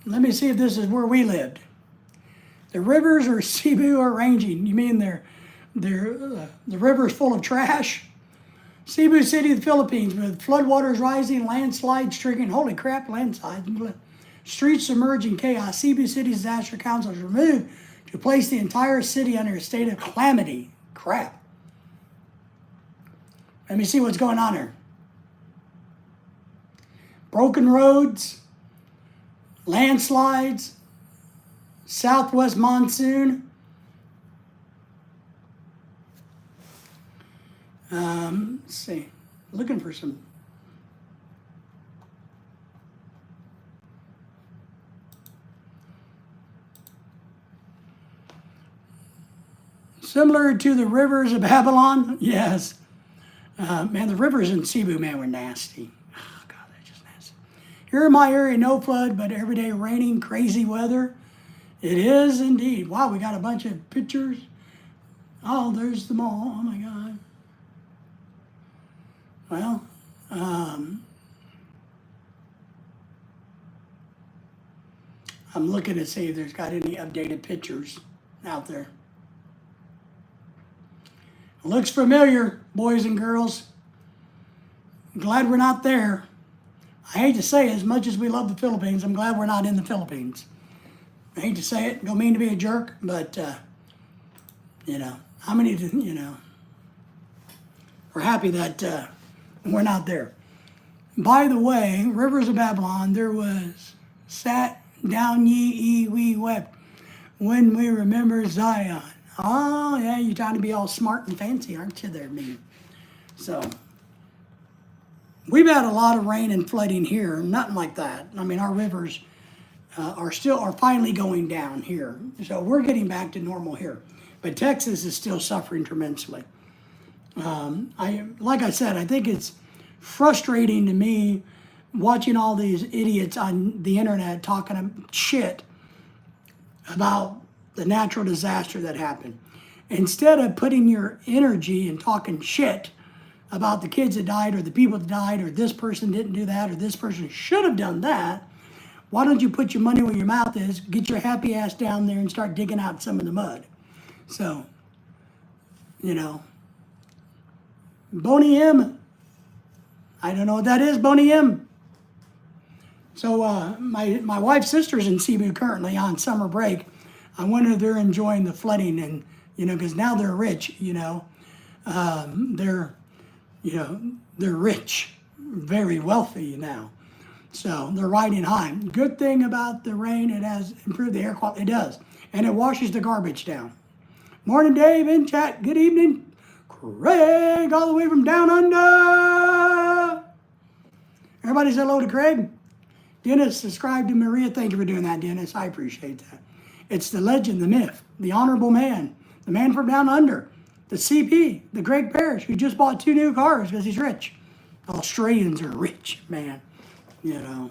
Let me see if this is where we lived. The rivers or Cebu are ranging. You mean the river's full of trash? Cebu City, the Philippines, with floodwaters rising, landslides triggering. Holy crap, landslides. Streets submerging chaos. Cebu City's disaster council is removed to place the entire city under a state of calamity. Crap. Let me see what's going on here. Broken roads, landslides, southwest monsoon. Let's see. Looking for some. Similar to the rivers of Babylon? Yes. Man, the rivers in Cebu, man, were nasty. Oh, God, they're just nasty. Here in my area, no flood, but every day raining, crazy weather. It is indeed. Wow, we got a bunch of pictures. Oh, there's the mall. Oh, my God. Well, I'm looking to see if there's got any updated pictures out there. Looks familiar, boys and girls. I'm glad we're not there. I hate to say it, as much as we love the Philippines, I'm glad we're not in the Philippines. I hate to say it, don't mean to be a jerk, but, you know, how many, you know, we're happy that we're not there. By the way, Rivers of Babylon, there was sat down ye, we wept, when we remember Zion. Oh, yeah, you're trying to be all smart and fancy, aren't you there, me? So, we've had a lot of rain and flooding here, nothing like that. I mean, our rivers are finally going down here. So we're getting back to normal here. But Texas is still suffering tremendously. Like I said, I think it's frustrating to me watching all these idiots on the internet talking shit about the natural disaster that happened. Instead of putting your energy and talking shit about the kids that died or the people that died or this person didn't do that or this person should have done that, why don't you put your money where your mouth is, get your happy ass down there and start digging out some of the mud? So, you know, Boney M. I don't know what that is, Boney M. So my wife's sister's in Cebu currently on summer break. I wonder if they're enjoying the flooding and, you know, because now they're rich, you know. They're rich, very wealthy now. So they're riding high. Good thing about the rain, it has improved the air quality. It does. And it washes the garbage down. Morning, Dave, in chat. Good evening. Craig, all the way from down under. Everybody say hello to Craig. Dennis, subscribe to Maria. Thank you for doing that, Dennis. I appreciate that. It's the legend, the myth, the honorable man, the man from down under, the CP, the Greg Parrish, who just bought 2 new cars because he's rich. Australians are rich, man. You know.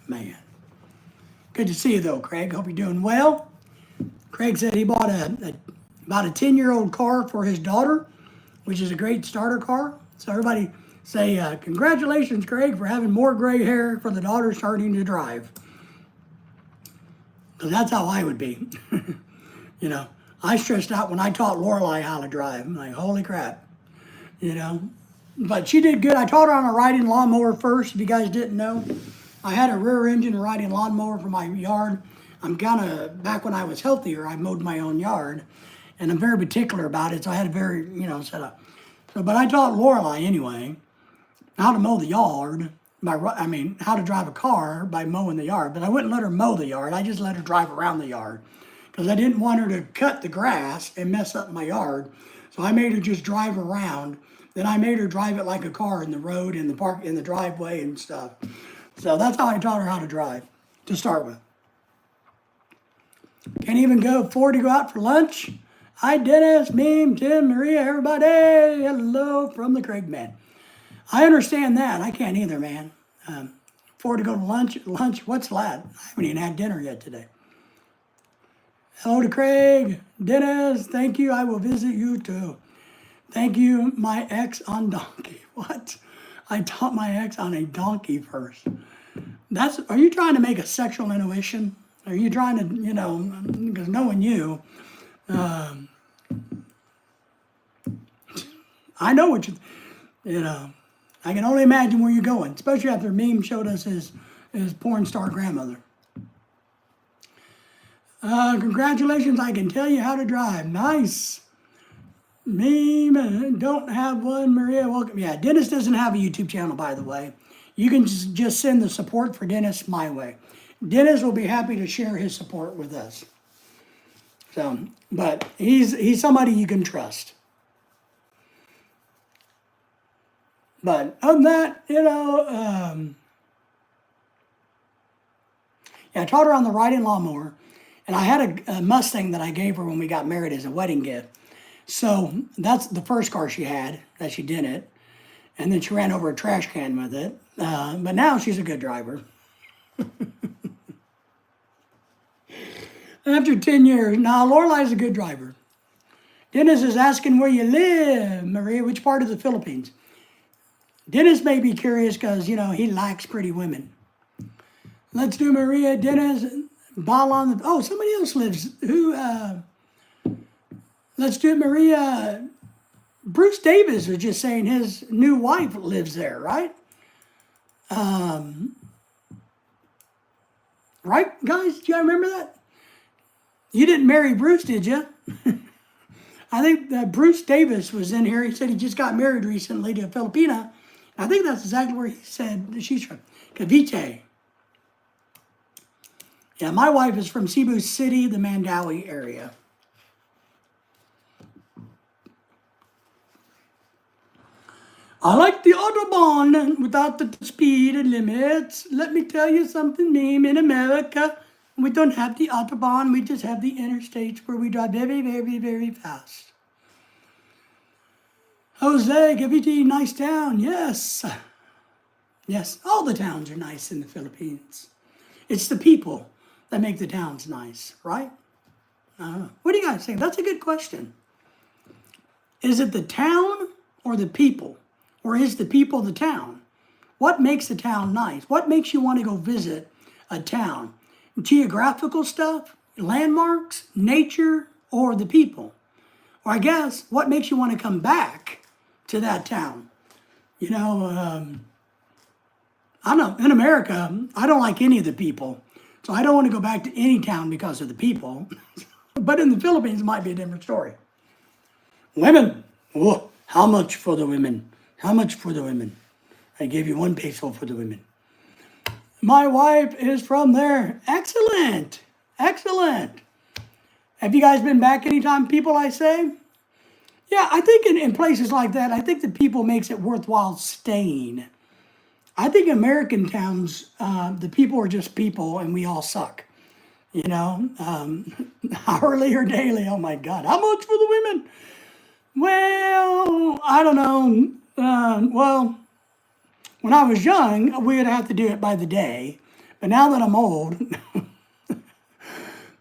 Man. Good to see you, though, Craig. Hope you're doing well. Craig said he bought about a 10-year-old car for his daughter, which is a great starter car. So everybody say, congratulations, Craig, for having more gray hair for the daughter starting to drive. Because that's how I would be. You know, I stressed out when I taught Lorelai how to drive. I'm like, holy crap. You know, but she did good. I taught her on a riding lawnmower first, if you guys didn't know. I had a rear engine riding lawnmower for my yard. I'm kind of, back when I was healthier, I mowed my own yard. And I'm very particular about it, so I had a very, you know, setup. So, but I taught Lorelai anyway how to mow the yard, how to drive a car by mowing the yard. But I wouldn't let her mow the yard. I just let her drive around the yard because I didn't want her to cut the grass and mess up my yard. So I made her just drive around. Then I made her drive it like a car in the road, in the park, in the driveway and stuff. So that's how I taught her how to drive to start with. Can't even afford to go out for lunch. Hi, Dennis, Meme, Tim, Maria, everybody. Hello from the Craig man. I understand that. I can't either, man. Afford to go to lunch. What's that? I haven't even had dinner yet today. Hello to Craig. Dennis, thank you. I will visit you too. Thank you, my ex on donkey. What? I taught my ex on a donkey first. Are you trying to make a sexual intuition? Are you trying to, you know, because knowing you, I know what you know, I can only imagine where you're going, especially after Meme showed us his porn star grandmother. Congratulations, I can tell you how to drive. Nice. Meme, don't have one. Maria, welcome. Yeah, Dennis doesn't have a YouTube channel, by the way. You can just send the support for Dennis my way. Dennis will be happy to share his support with us. So, but he's somebody you can trust. But other than that, you know, yeah, I taught her on the riding lawnmower, and I had a Mustang that I gave her when we got married as a wedding gift. So that's the first car she had that she didn't, and then she ran over a trash can with it. But now she's a good driver. After 10 years, now Lorelai's a good driver. Dennis is asking where you live, Maria, which part of the Philippines? Dennis may be curious because, you know, he likes pretty women. Let's do Maria, Dennis, ball on the, oh, somebody else lives, let's do Maria. Bruce Davis was just saying his new wife lives there, right? Right, guys? Do you remember that? You didn't marry Bruce, did you? I think that Bruce Davis was in here. He said he just got married recently to a Filipina. I think that's exactly where he said that she's from. Cavite. Yeah, my wife is from Cebu City, the Mandawi area. I like the Autobahn without the speed limits. Let me tell you something, meme. In America, we don't have the Autobahn. We just have the interstates where we drive very, very, very fast. Jose, Cavite, nice town. Yes. Yes, all the towns are nice in the Philippines. It's the people that make the towns nice, right? What do you guys think? That's a good question. Is it the town or the people? Or is the people the town? What makes the town nice? What makes you want to go visit a town? Geographical stuff, landmarks, nature, or the people? Or I guess, what makes you want to come back to that town? You know, I don't know, in America, I don't like any of the people. So I don't want to go back to any town because of the people. But in the Philippines, it might be a different story. Women. Oh, how much for the women? How much for the women? I gave you 1 peso for the women. My wife is from there. Excellent. Excellent. Have you guys been back anytime, people, I say? Yeah, I think in places like that, I think the people makes it worthwhile staying. I think American towns, the people are just people and we all suck. You know, hourly or daily, oh my God, how much for the women? Well, I don't know. Well, when I was young, we'd have to do it by the day. But now that I'm old,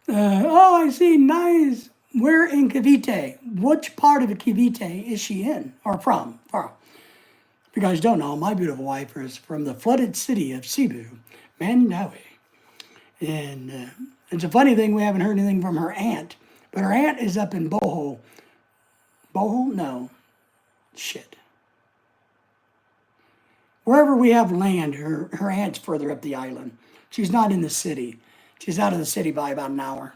oh, I see, nice. We're in Cavite. Which part of Cavite is she in or from? If you guys don't know, my beautiful wife is from the flooded city of Cebu, Mandaue. And it's a funny thing, we haven't heard anything from her aunt. But her aunt is up in Bohol. Bohol? No. Shit. Wherever we have land, her aunt's further up the island. She's not in the city. She's out of the city by about an hour.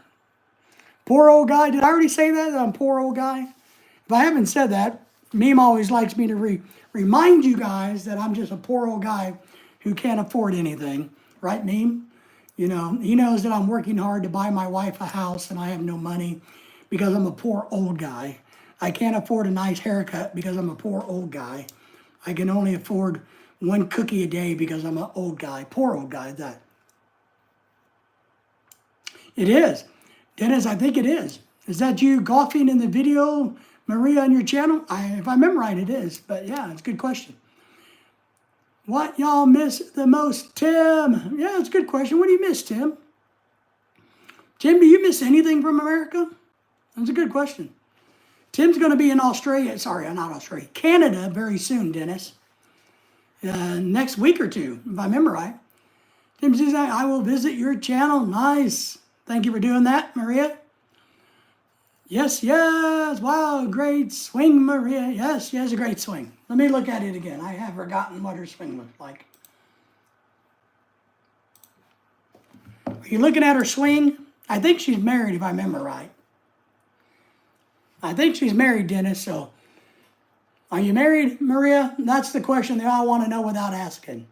Poor old guy. Did I already say that? I'm poor old guy? If I haven't said that, Meme always likes me to remind you guys that I'm just a poor old guy who can't afford anything. Right, Meme? You know, he knows that I'm working hard to buy my wife a house and I have no money because I'm a poor old guy. I can't afford a nice haircut because I'm a poor old guy. I can only afford 1 cookie a day because I'm an old guy. Poor old guy, that. It is. Dennis, I think it is. Is that you golfing in the video, Maria, on your channel? If I remember right, it is. But yeah, it's a good question. What y'all miss the most, Tim? Yeah, it's a good question. What do you miss, Tim? Tim, do you miss anything from America? That's a good question. Tim's going to be in Australia. Sorry, not Australia. Canada very soon, Dennis. Next week or two, if I remember right. Tim says, I will visit your channel. Nice. Thank you for doing that, Maria. Yes, yes. Wow, great swing, Maria. Yes, yes, a great swing. Let me look at it again. I have forgotten what her swing looked like. Are you looking at her swing? I think she's married, if I remember right. I think she's married, Dennis, so. Are you married, Maria? That's the question they all want to know without asking.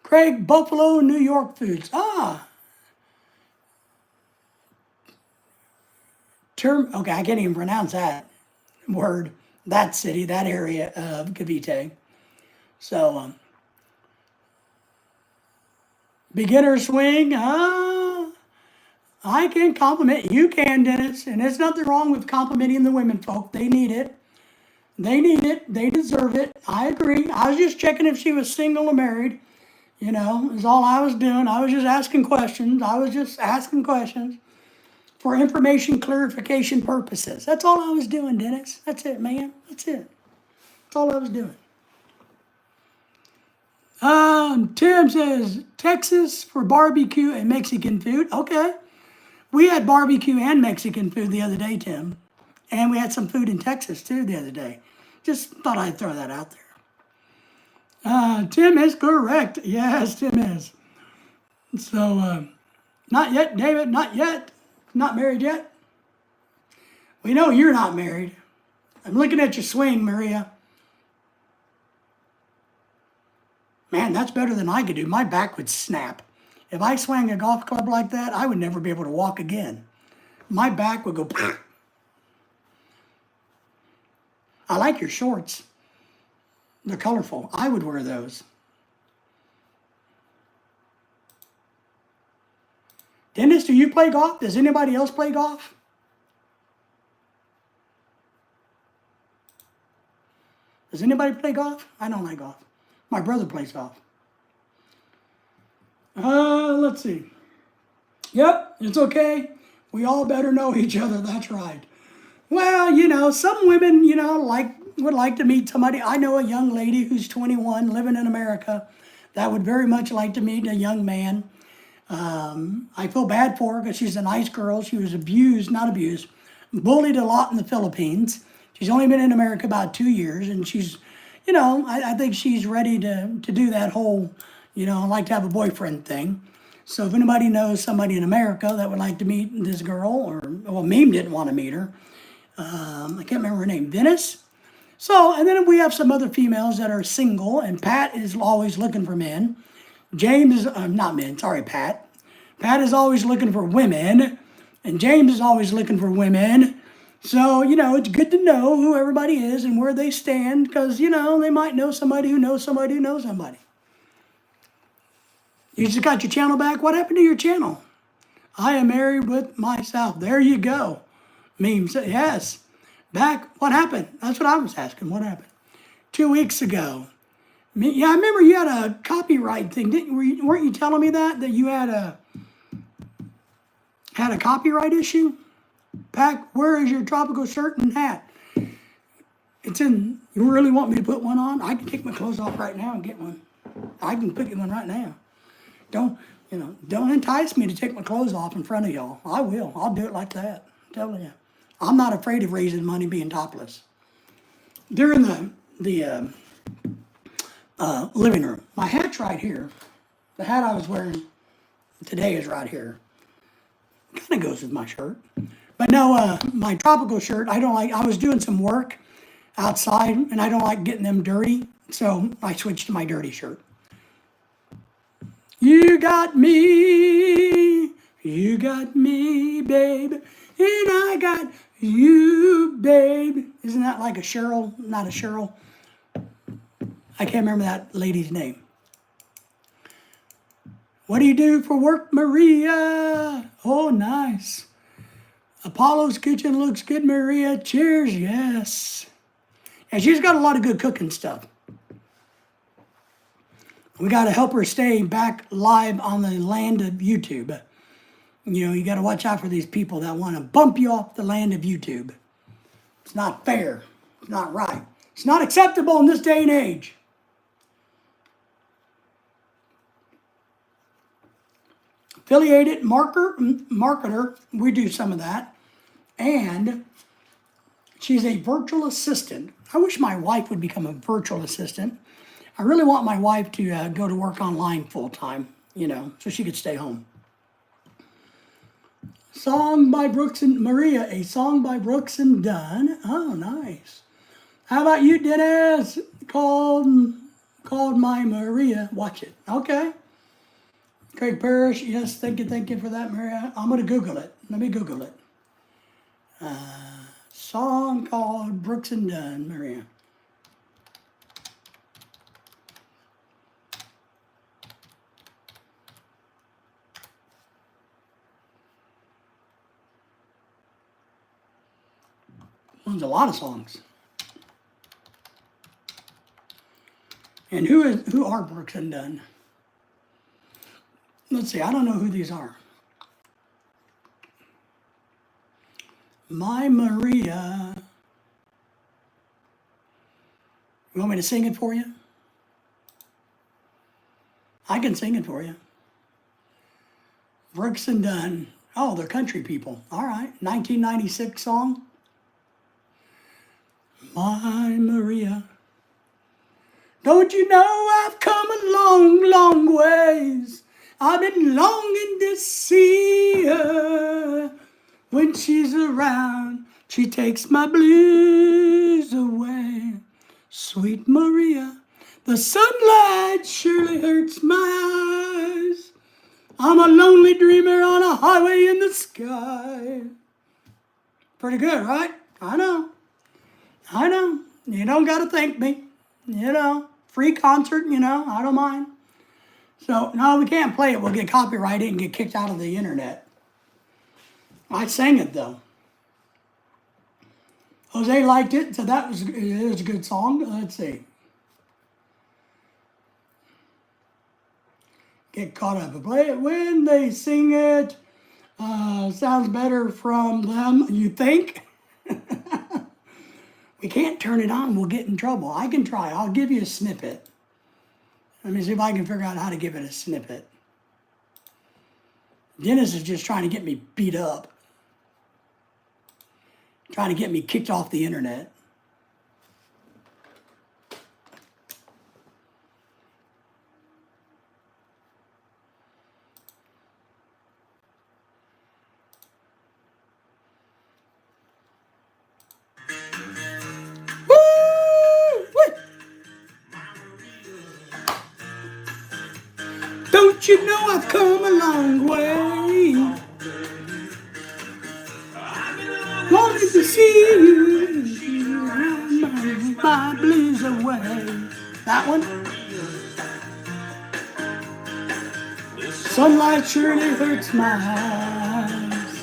Craig, Buffalo, New York foods. Okay, I can't even pronounce that word, that city, that area of Cavite. So, beginner swing, I can compliment. You can, Dennis. And there's nothing wrong with complimenting the women folk. They need it. They need it. They deserve it. I agree. I was just checking if she was single or married. You know, is all I was doing. I was just asking questions. For information clarification purposes. That's all I was doing, Dennis. That's it, man. That's it. That's all I was doing. Tim says, Texas for barbecue and Mexican food. Okay. We had barbecue and Mexican food the other day, Tim. And we had some food in Texas, too, the other day. Just thought I'd throw that out there. Tim is correct. Yes, Tim is. So, not yet, David, not yet. Not married yet. We know you're not married. I'm looking at your swing, Maria. Man, that's better than I could do. My back would snap. If I swung a golf club like that, I would never be able to walk again. my back would go. I like your shorts. They're colorful. I would wear those. Dennis, do you play golf? Does anybody else play golf? Does anybody play golf? I don't like golf. My brother plays golf. Let's see. Yep, it's okay. We all better know each other. That's right. Well, you know, some women, you know, would like to meet somebody. I know a young lady who's 21, living in America, that would very much like to meet a young man. I feel bad for her because she's a nice girl. She was bullied a lot in the Philippines. She's only been in America about 2 years, and she's, you know, I think she's ready to do that whole, you know, like to have a boyfriend thing. So if anybody knows somebody in America that would like to meet this girl, Meme didn't want to meet her. I can't remember her name, Venice. So, and then we have some other females that are single, and Pat is always looking for men. James, not men, sorry, Pat. Pat is always looking for women, and James is always looking for women. So, you know, it's good to know who everybody is and where they stand, because, you know, they might know somebody who knows somebody who knows somebody. You just got your channel back? What happened to your channel? I am married with myself. There you go. Meme said, yes. Back, what happened? That's what I was asking. What happened? 2 weeks ago. Yeah, I remember you had a copyright thing. Weren't you telling me that you had a copyright issue? Pack, where is your tropical shirt and hat? It's in, you really want me to put one on? I can take my clothes off right now and get one. I can pick one right now. Don't entice me to take my clothes off in front of y'all. I will. I'll do it like that. I'm telling you. I'm not afraid of raising money being topless. During the living room, my hat's right here. The hat I was wearing today is right here. Kind of goes with my shirt. But no, my tropical shirt, I was doing some work outside, and I don't like getting them dirty, so I switched to my dirty shirt. You got me, babe, and I got you, babe. Isn't that like a Cheryl? Not a Cheryl. I can't remember that lady's name. What do you do for work, Maria? Oh, nice. Apollo's Kitchen looks good, Maria. Cheers, yes. And she's got a lot of good cooking stuff. We got to help her stay back live on the land of YouTube. You know, you got to watch out for these people that want to bump you off the land of YouTube. It's not fair. It's not right. It's not acceptable in this day and age. Affiliated marketer, we do some of that. And she's a virtual assistant. I wish my wife would become a virtual assistant. I really want my wife to go to work online full time, you know, so she could stay home. Song by Brooks and Maria, a song by Brooks and Dunn. Oh, nice. How about you, Dennis? Called My Maria. Watch it. Okay. Craig Parrish, yes, thank you for that, Maria. I'm going to Google it. Let me Google it. Song called Brooks and Dunn, Maria. There's a lot of songs. And who are Brooks and Dunn? Let's see, I don't know who these are. My Maria. You want me to sing it for you? I can sing it for you. Brooks and Dunn. Oh, they're country people. All right, 1996 song. My Maria. Don't you know I've come a long, long ways. I've been longing to see her. When she's around, she takes my blues away. Sweet Maria, the sunlight surely hurts my eyes. I'm a lonely dreamer on a highway in the sky. Pretty good, right? I know. I know. You don't got to thank me. You know, free concert, you know, I don't mind. So, no, we can't play it. We'll get copyrighted and get kicked out of the internet. I sang it, though. Jose liked it, so it was a good song. Let's see. Get caught up and play it when they sing it. Sounds better from them, you think? We can't turn it on. We'll get in trouble. I can try. I'll give you a snippet. Let me see if I can figure out how to give it a snippet. Dennis is just trying to get me beat up. Trying to get me kicked off the internet. Don't you know I've come a long way? Wanted to see you, my blues away. That one? Sunlight surely hurts my eyes.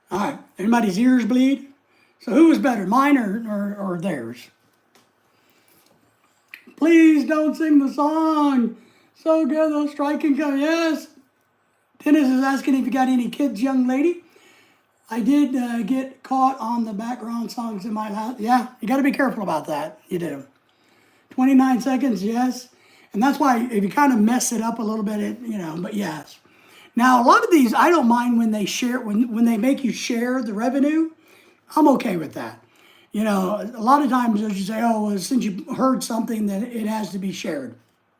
All right, anybody's ears bleed? So who was better, mine or theirs? Please don't sing the song. So good, those striking come. Yes. Dennis is asking if you got any kids, young lady. I did get caught on the background songs in my house. Yeah, you got to be careful about that. You do. 29 seconds, yes. And that's why if you kind of mess it up a little bit, but yes. Now, a lot of these, I don't mind when they share, when they make you share the revenue. I'm okay with that. You know, a lot of times you say, oh, well, since you heard something, then it has to be shared.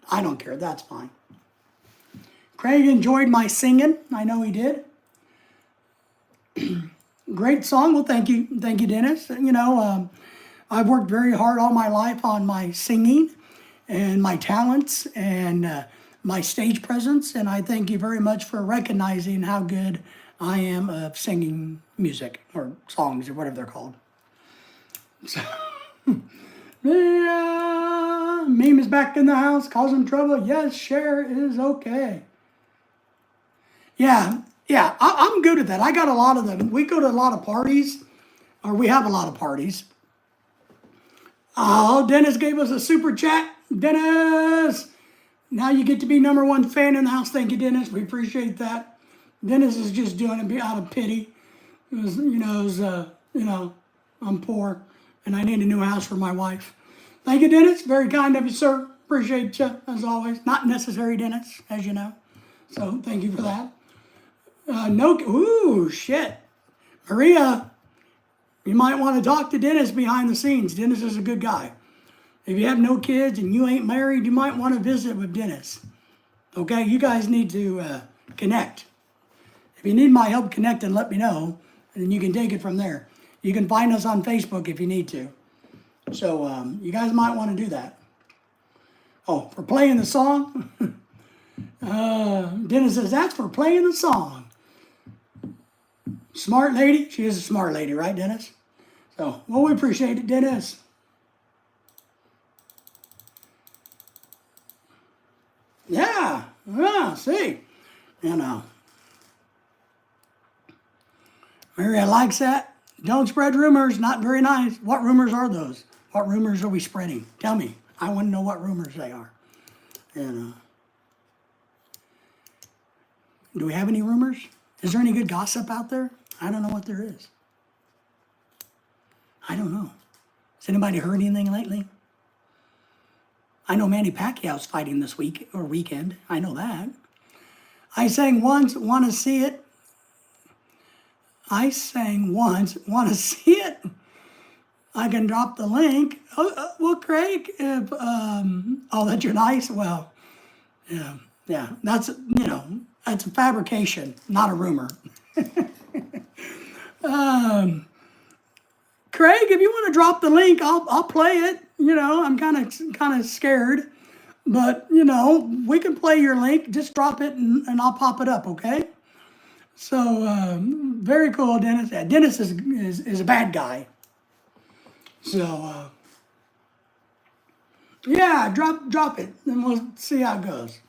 I don't care. That's fine. Craig enjoyed my singing. I know he did. Great song. Well, thank you. Thank you, Dennis. You know, I've worked very hard all my life on my singing and my talents and my stage presence. And I thank you very much for recognizing how good I am of singing music or songs or whatever they're called. So, yeah, Meme is back in the house, causing trouble. Yes, share is okay. Yeah, I'm good at that. I got a lot of them. We go to a lot of parties, or we have a lot of parties. Oh, Dennis gave us a super chat. Dennis, now you get to be #1 fan in the house. Thank you, Dennis. We appreciate that. Dennis is just doing it out of pity. I'm poor. And I need a new house for my wife. Thank you, Dennis. Very kind of you, sir. Appreciate you, as always. Not necessary, Dennis, as you know. So thank you for that. Ooh, shit. Maria, you might want to talk to Dennis behind the scenes. Dennis is a good guy. If you have no kids and you ain't married, you might want to visit with Dennis. Okay, you guys need to connect. If you need my help connecting, let me know, and you can take it from there. You can find us on Facebook if you need to. So you guys might want to do that. Oh, for playing the song? Dennis says, that's for playing the song. Smart lady? She is a smart lady, right, Dennis? So, well, we appreciate it, Dennis. Yeah, see. You know. Maria likes that. Don't spread rumors, not very nice. What rumors are those? What rumors are we spreading? Tell me. I want to know what rumors they are. And do we have any rumors? Is there any good gossip out there? I don't know what there is. I don't know. Has anybody heard anything lately? I know Manny Pacquiao's fighting this week or weekend. I know that. I sang once, want to see it. I sang once, want to see it? I can drop the link. Well, Craig, if, that you're nice? Well, yeah, that's, that's a fabrication, not a rumor. Craig, if you want to drop the link, I'll play it. I'm kind of scared. But, you know, we can play your link. Just drop it and I'll pop it up, okay? So, very cool, Dennis. Yeah, Dennis is a bad guy. So, yeah, drop it, and we'll see how it goes.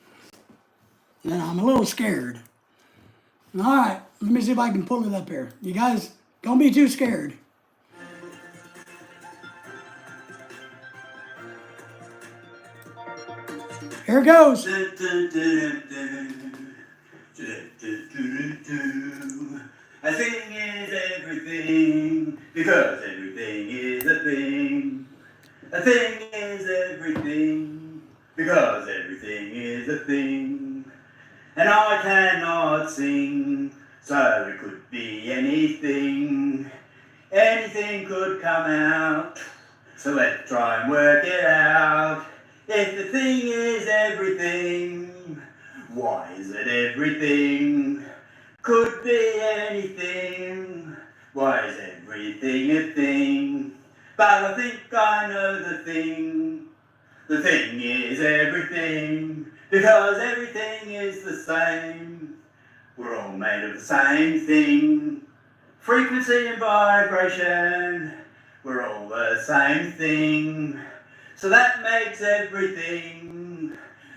And I'm a little scared. All right, let me see if I can pull it up here. You guys, don't be too scared. Here it goes. A thing is everything, because everything is a thing. A thing is everything, because everything is a thing. And I cannot sing, so it could be anything. Anything could come out, so let's try and work it out. If the thing is everything, why is it everything? Could be anything, why is everything a thing? But I think I know the thing. The thing is everything, because everything is the same. We're all made of the same thing. Frequency and vibration, we're all the same thing. So that makes everything.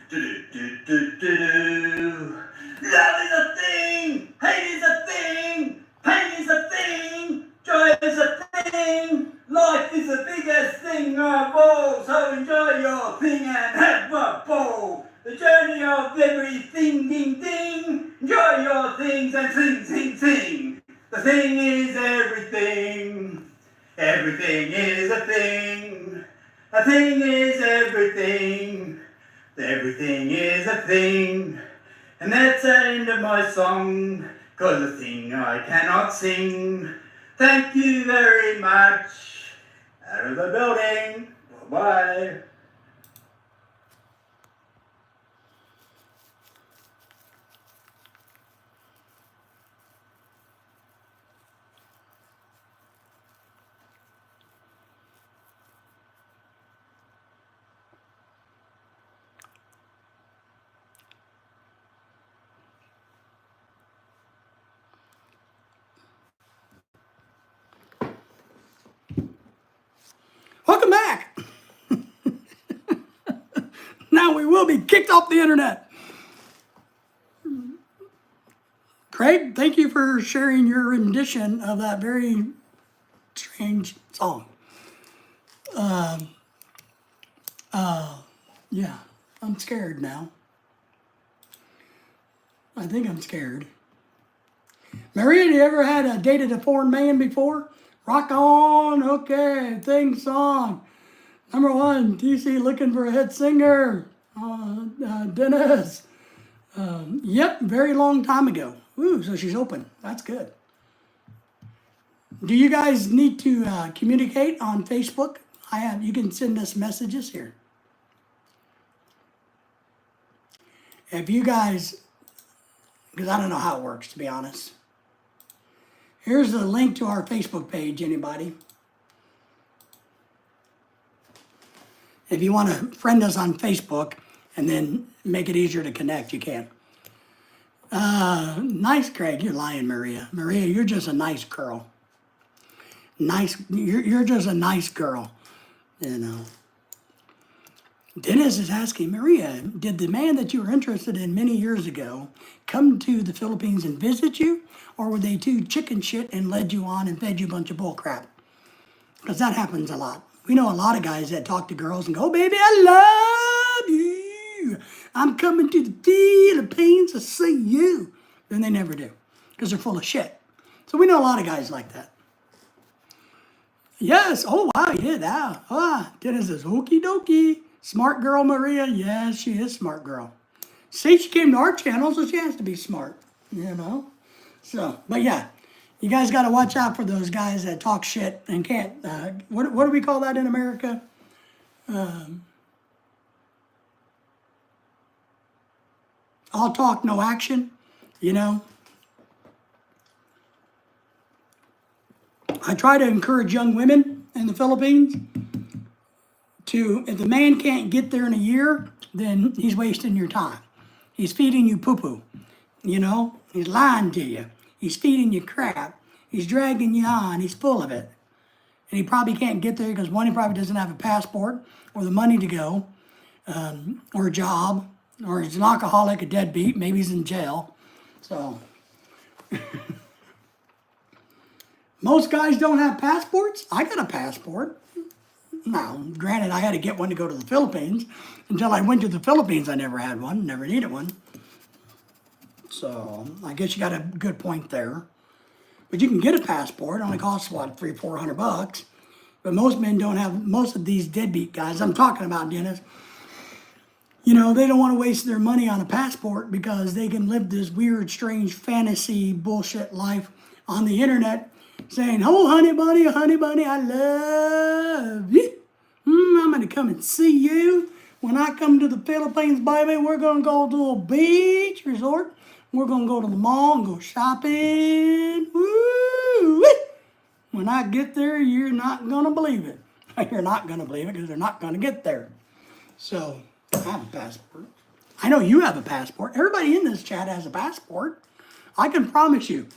Do-do-do-do-do-do. Love is a thing, hate is a thing, pain is a thing, joy is a thing. Life is the biggest thing of all, so enjoy your thing and have a ball. The journey of everything, ding ding. Enjoy your things and sing, sing, sing. The thing is everything. Everything is a thing. A thing is everything. Everything is a thing. And that's the end of my song, 'cause a thing I cannot sing. Thank you very much. Out of the building. Bye-bye. Welcome back. Now we will be kicked off the internet. Craig, thank you for sharing your rendition of that very strange song. Yeah, I'm scared now. I think I'm scared. Maria, you ever dated a foreign man before? Rock on, okay, thing song. Number one, TC looking for a hit singer. Dennis. Yep, very long time ago. Ooh, so she's open. That's good. Do you guys need to communicate on Facebook? You can send us messages here. If you guys, because I don't know how it works, to be honest. Here's the link to our Facebook page, anybody. If you want to friend us on Facebook and then make it easier to connect, you can. Nice, Craig. You're lying, Maria. Maria, you're just a nice girl. Nice. You're just a nice girl, you know. Dennis is asking, Maria, did the man that you were interested in many years ago come to the Philippines and visit you? Or were they too chicken shit and led you on and fed you a bunch of bull crap? Because that happens a lot. We know a lot of guys that talk to girls and go, baby, I love you. I'm coming to the Philippines to see you. Then they never do because they're full of shit. So we know a lot of guys like that. Yes. Oh, wow, you did that. Dennis says, okie dokie. Smart girl, Maria. Yes, she is smart girl. See, she came to our channel, so she has to be smart, you know? So, but yeah, you guys got to watch out for those guys that talk shit and can't, what do we call that in America? All talk, no action, you know? I try to encourage young women in the Philippines if the man can't get there in a year, then he's wasting your time. He's feeding you poo-poo, you know? He's lying to you. He's feeding you crap. He's dragging you on. He's full of it. And he probably can't get there because one, he probably doesn't have a passport or the money to go, or a job, or he's an alcoholic, a deadbeat, maybe he's in jail. So, most guys don't have passports. I got a passport. Now, granted, I had to get one to go to the Philippines. Until I went to the Philippines, I never had one, never needed one. So, I guess you got a good point there. But you can get a passport. It only costs, what, $300-400. But most men don't have, most of these deadbeat guys I'm talking about, Dennis, you know, they don't want to waste their money on a passport because they can live this weird, strange, fantasy, bullshit life on the internet saying, oh, honey bunny, I love you. I'm going to come and see you. When I come to the Philippines, baby, we're going to go to a beach resort. We're going to go to the mall and go shopping. Woo! When I get there, you're not going to believe it. You're not going to believe it because they're not going to get there. So, I have a passport. I know you have a passport. Everybody in this chat has a passport. I can promise you.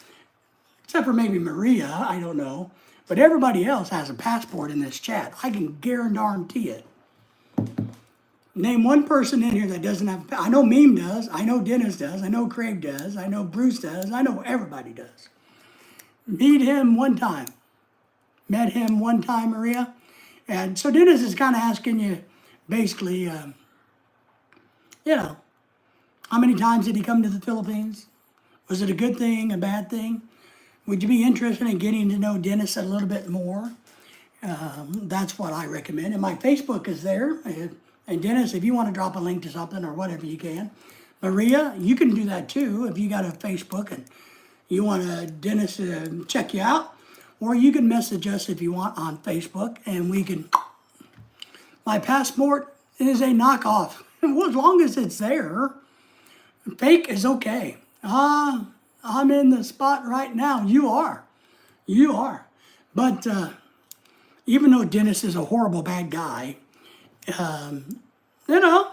Except for maybe Maria, I don't know. But everybody else has a passport in this chat. I can guarantee it. Name one person in here that doesn't have a passport. I know Meme does. I know Dennis does. I know Craig does. I know Bruce does. I know everybody does. Meet him one time. Met him one time, Maria. And so Dennis is kind of asking you, basically, you know, how many times did he come to the Philippines? Was it a good thing, a bad thing? Would you be interested in getting to know Dennis a little bit more? That's what I recommend. And my Facebook is there. And Dennis, if you want to drop a link to something or whatever you can. Maria, you can do that too if you got a Facebook and you want Dennis to check you out. Or you can message us if you want on Facebook and we can. My passport is a knockoff. Well, as long as it's there, fake is okay. I'm in the spot right now. You are. You are. But even though Dennis is a horrible, bad guy, you know,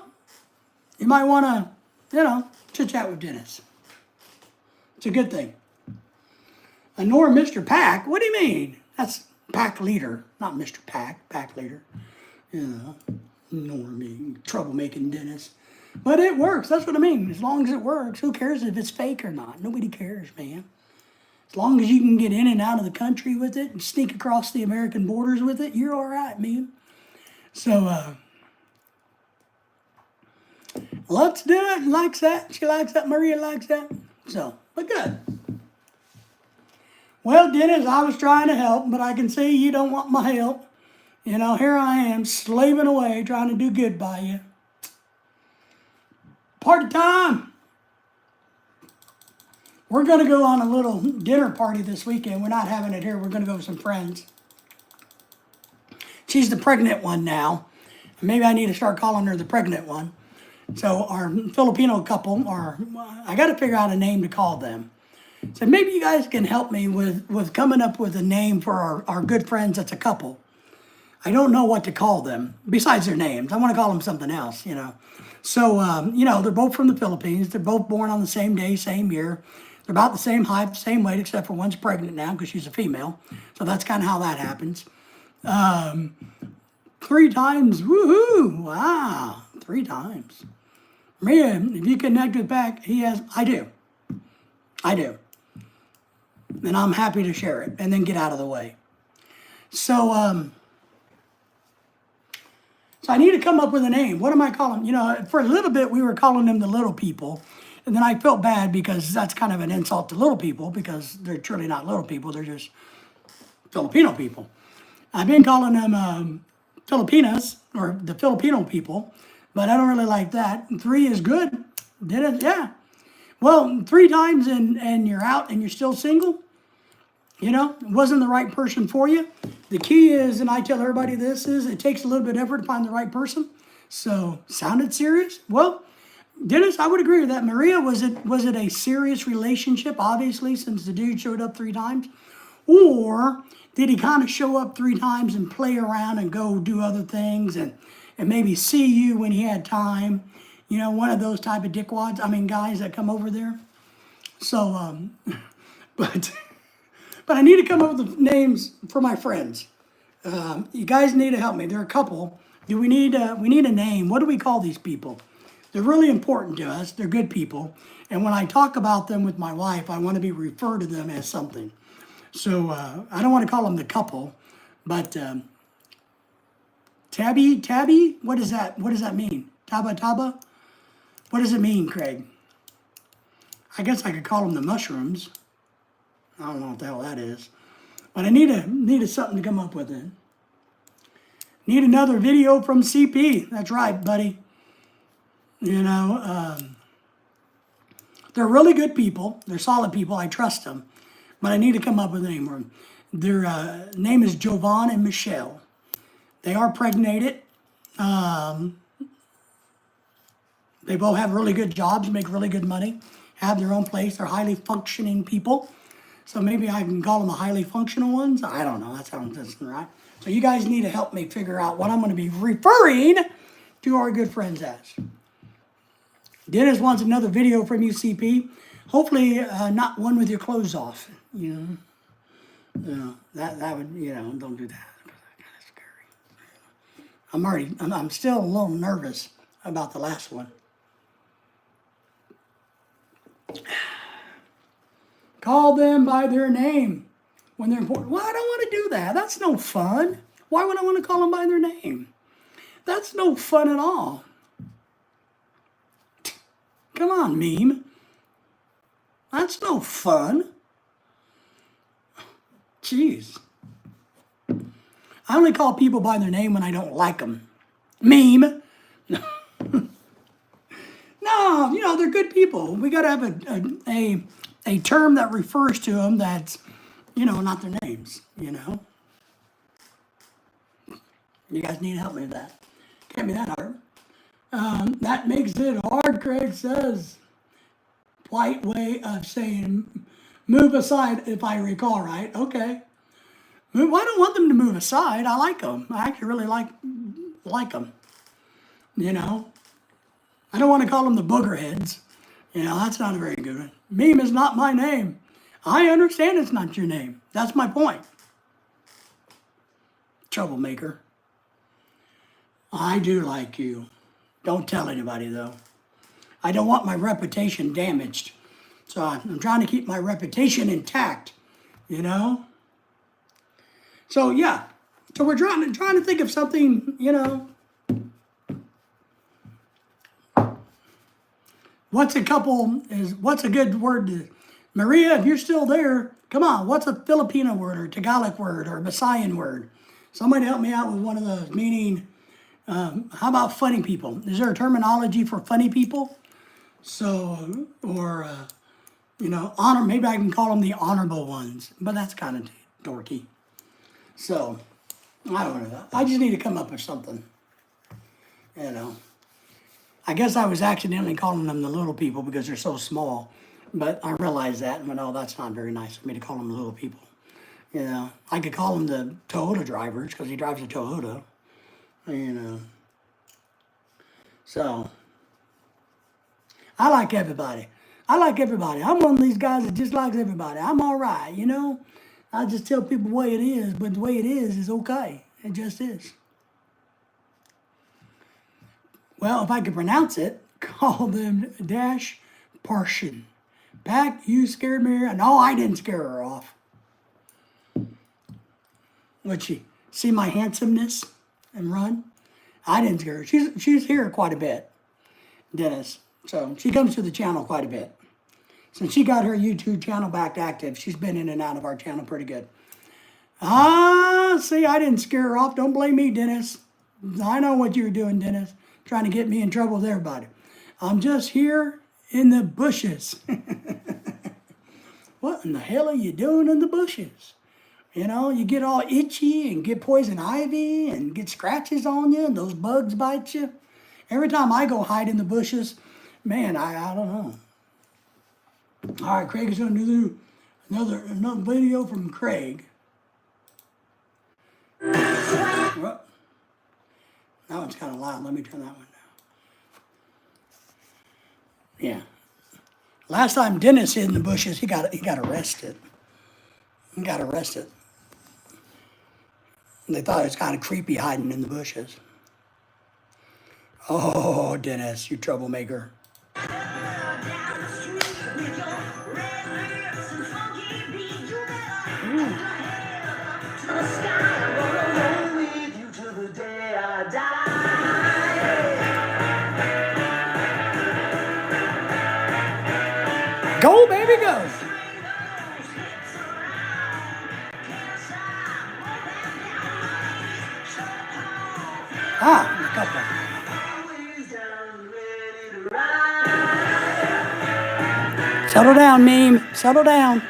you might want to, you know, chit-chat with Dennis. It's a good thing. Nor Mr. Pack. What do you mean? That's Pack Leader, not Mr. Pack. Pack Leader. You know, normie, troublemaking Dennis. But it works. That's what I mean. As long as it works, who cares if it's fake or not? Nobody cares, man. As long as you can get in and out of the country with it and sneak across the American borders with it, you're all right, man. So, let's do it. Likes that. She likes that. Maria likes that. So, but good. Well, Dennis, I was trying to help, but I can see you don't want my help. You know, here I am slaving away, trying to do good by you. Party time! We're going to go on a little dinner party this weekend. We're not having it here. We're going to go with some friends. She's the pregnant one now. Maybe I need to start calling her the pregnant one. So our Filipino couple, I got to figure out a name to call them. So maybe you guys can help me with coming up with a name for our good friends that's a couple. I don't know what to call them besides their names. I want to call them something else, you know. So, you know, they're both from the Philippines. They're both born on the same day, same year. They're about the same height, same weight, except for one's pregnant now because she's a female. So that's kind of how that happens. 3 times, woohoo, wow, 3 times. Maria, if you connect with Beck, I do. And I'm happy to share it and then get out of the way. So, so I need to come up with a name. What am I calling? You know, for a little bit, we were calling them the little people. And then I felt bad because that's kind of an insult to little people because they're truly not little people. They're just Filipino people. I've been calling them Filipinas or the Filipino people, but I don't really like that. 3 is good. Did it? Yeah. Well, 3 times and you're out and you're still single. You know, it wasn't the right person for you. The key is, and I tell everybody this, is it takes a little bit of effort to find the right person. So, sounded serious? Well, Dennis, I would agree with that. Maria, was it a serious relationship, obviously, since the dude showed up 3 times? Or did he kind of show up 3 times and play around and go do other things and maybe see you when he had time? You know, one of those type of dickwads, I mean, guys that come over there. So, but I need to come up with names for my friends. You guys need to help me. There are a couple. We need a name. What do we call these people? They're really important to us. They're good people. And when I talk about them with my wife, I want to be referred to them as something. So I don't want to call them the couple, but Tabby, what is that? What does that mean? Taba? What does it mean, Craig? I guess I could call them the mushrooms. I don't know what the hell that is. But I needed something to come up with it. Need another video from CP. That's right, buddy. You know, they're really good people. They're solid people. I trust them. But I need to come up with a name for them. Their name is Jovan and Michelle. They are pregnated. They both have really good jobs, make really good money, have their own place. They're highly functioning people. So maybe I can call them the highly functional ones. I don't know. That sounds right. So you guys need to help me figure out what I'm going to be referring to our good friends as. Dennis wants another video from you, CP. Hopefully not one with your clothes off. You know, that would, you know, don't do that. That's scary. I'm still a little nervous about the last one. Call them by their name when they're important. Well, I don't want to do that. That's no fun. Why would I want to call them by their name? That's no fun at all. Come on, meme. That's no fun. Jeez. I only call people by their name when I don't like them. Meme. No, you know, they're good people. We got to have a term that refers to them that's, you know, not their names, you know. You guys need to help me with that. Can't be that hard. That makes it hard, Craig says. Polite way of saying move aside, if I recall right. Okay. Well, I don't want them to move aside. I like them. I actually really like them. You know. I don't want to call them the booger heads. You know, that's not a very good one. Meme is not my name. I understand it's not your name. That's my point. Troublemaker. I do like you. Don't tell anybody, though. I don't want my reputation damaged. So I'm trying to keep my reputation intact, you know? So, yeah. So we're trying to think of something, you know. What's a good word to, Maria, if you're still there, come on, what's a Filipino word or Tagalog word or Visayan word? Somebody help me out with one of those, meaning, how about funny people? Is there a terminology for funny people? So, or, you know, maybe I can call them the honorable ones, but that's kind of dorky. So, I don't know. I just need to come up with something, you know. I guess I was accidentally calling them the little people because they're so small. But I realized that and went, oh, that's not very nice of me to call them little people. You know, I could call them the Toyota drivers because he drives a Toyota. You know. So, I like everybody. I'm one of these guys that just likes everybody. I'm all right, you know. I just tell people the way it is, but the way it is okay. It just is. Well, if I could pronounce it, call them Dash Parson. Pack, you scared me. No, I didn't scare her off. Would she see my handsomeness and run? I didn't scare her. She's here quite a bit, Dennis. So she comes to the channel quite a bit. Since she got her YouTube channel back active, she's been in and out of our channel pretty good. See, I didn't scare her off. Don't blame me, Dennis. I know what you were doing, Dennis. Trying to get me in trouble with everybody. I'm just here in the bushes. What in the hell are you doing in the bushes? You know, you get all itchy and get poison ivy and get scratches on you and those bugs bite you. Every time I go hide in the bushes, man, I don't know. All right, Craig is going to do another video from Craig. That one's kind of loud. Let me turn that one down. Yeah. Last time Dennis hid in the bushes, he got arrested. He got arrested. And they thought it was kind of creepy hiding in the bushes. Oh, Dennis, you troublemaker. Go, baby, go. Ah, a couple. Settle down, meme. Settle down.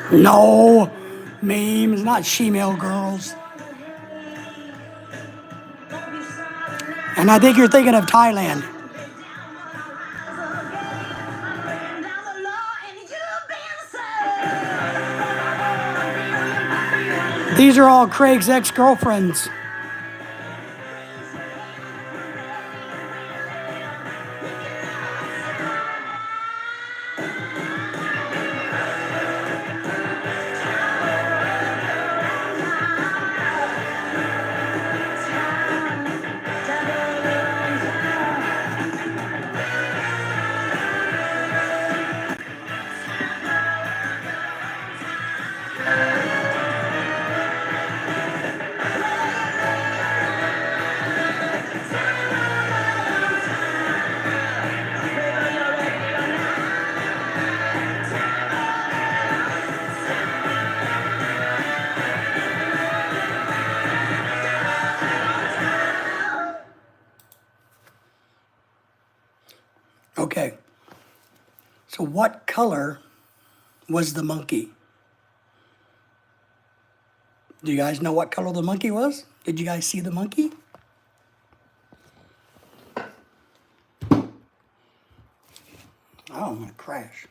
No, memes, not shemale girls. And I think you're thinking of Thailand. These are all Craig's ex-girlfriends. Okay, so what color was the monkey? Do you guys know what color the monkey was? Did you guys see the monkey? Oh, I'm gonna crash.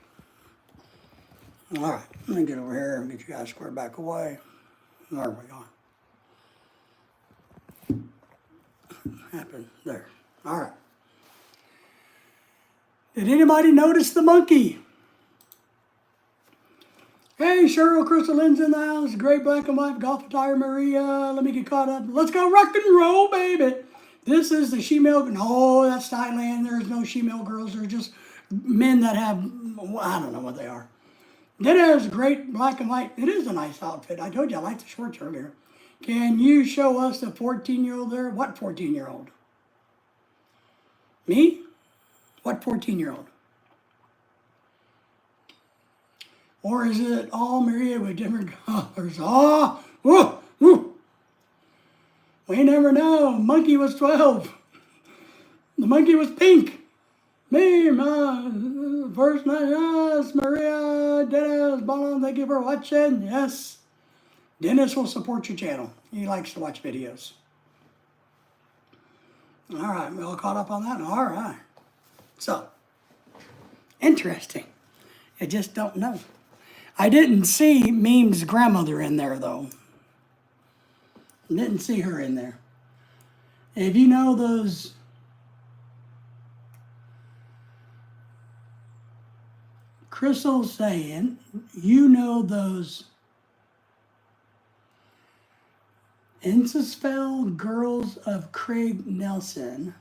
All right, let me get over here and get you guys squared back away. There we go. Happened there. All right. Did anybody notice the monkey? Hey, Cheryl, Crystal Lynn's in the house. Great black and white golf attire, Maria. Let me get caught up. Let's go rock and roll, baby. This is the shemale. No, that's Thailand. There's no shemale girls. They're just men that have, I don't know what they are. Then there's great black and white. It is a nice outfit. I told you I like the shorts earlier. Can you show us the 14-year-old there? What 14-year-old? Me? What 14-year-old? Or is it all Maria with different colors? Oh, woo, woo. We never know. Monkey was 12. The monkey was pink. Me, my first night. Yes, Maria, Dennis, Bono, thank you for watching. Yes. Dennis will support your channel. He likes to watch videos. All right, we all caught up on that? All right. So, interesting. I just don't know. I didn't see Meme's grandmother in there, though. Didn't see her in there. If you know those Crystal's saying, you know those Innisfell Girls of Craig Nelson.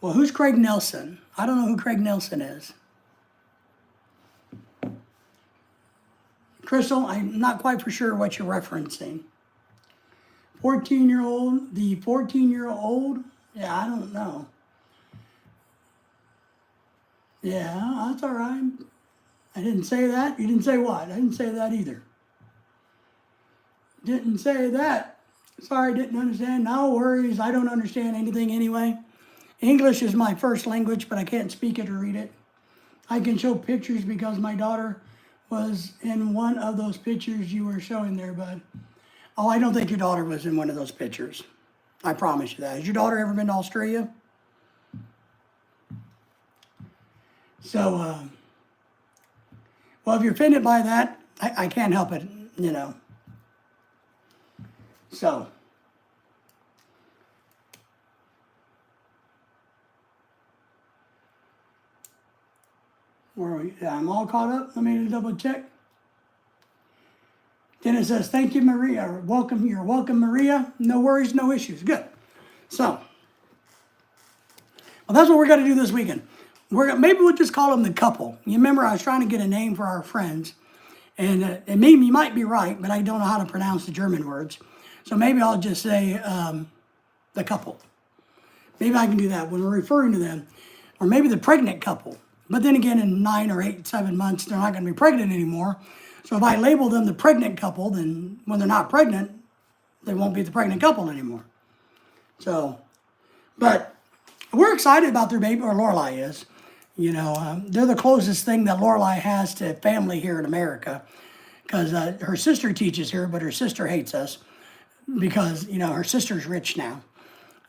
Well, who's Craig Nelson? I don't know who Craig Nelson is. Crystal, I'm not quite for sure what you're referencing. 14-year-old, the 14-year-old? Yeah, I don't know. Yeah, that's all right. I didn't say that. You didn't say what? I didn't say that either. Didn't say that. Sorry, didn't understand. No worries. I don't understand anything anyway. English is my first language, but I can't speak it or read it. I can show pictures because my daughter was in one of those pictures you were showing there, bud. Oh, I don't think your daughter was in one of those pictures. I promise you that. Has your daughter ever been to Australia? So, well, if you're offended by that, I can't help it, you know. So, where are we? Yeah, I'm all caught up. Let me double check. Dennis says, thank you, Maria. Welcome. You're welcome, Maria. No worries, no issues. Good. So, well, that's what we're going to do this weekend. Maybe we'll just call them the couple. You remember I was trying to get a name for our friends. And maybe you might be right, but I don't know how to pronounce the German words. So maybe I'll just say the couple. Maybe I can do that when we're referring to them. Or maybe the pregnant couple. But then again, in 9 or 8, 7 months, they're not going to be pregnant anymore. So if I label them the pregnant couple, then when they're not pregnant, they won't be the pregnant couple anymore. So, but we're excited about their baby, or Lorelai is. You know, they're the closest thing that Lorelai has to family here in America. Because her sister teaches here, but her sister hates us. Because, you know, her sister's rich now.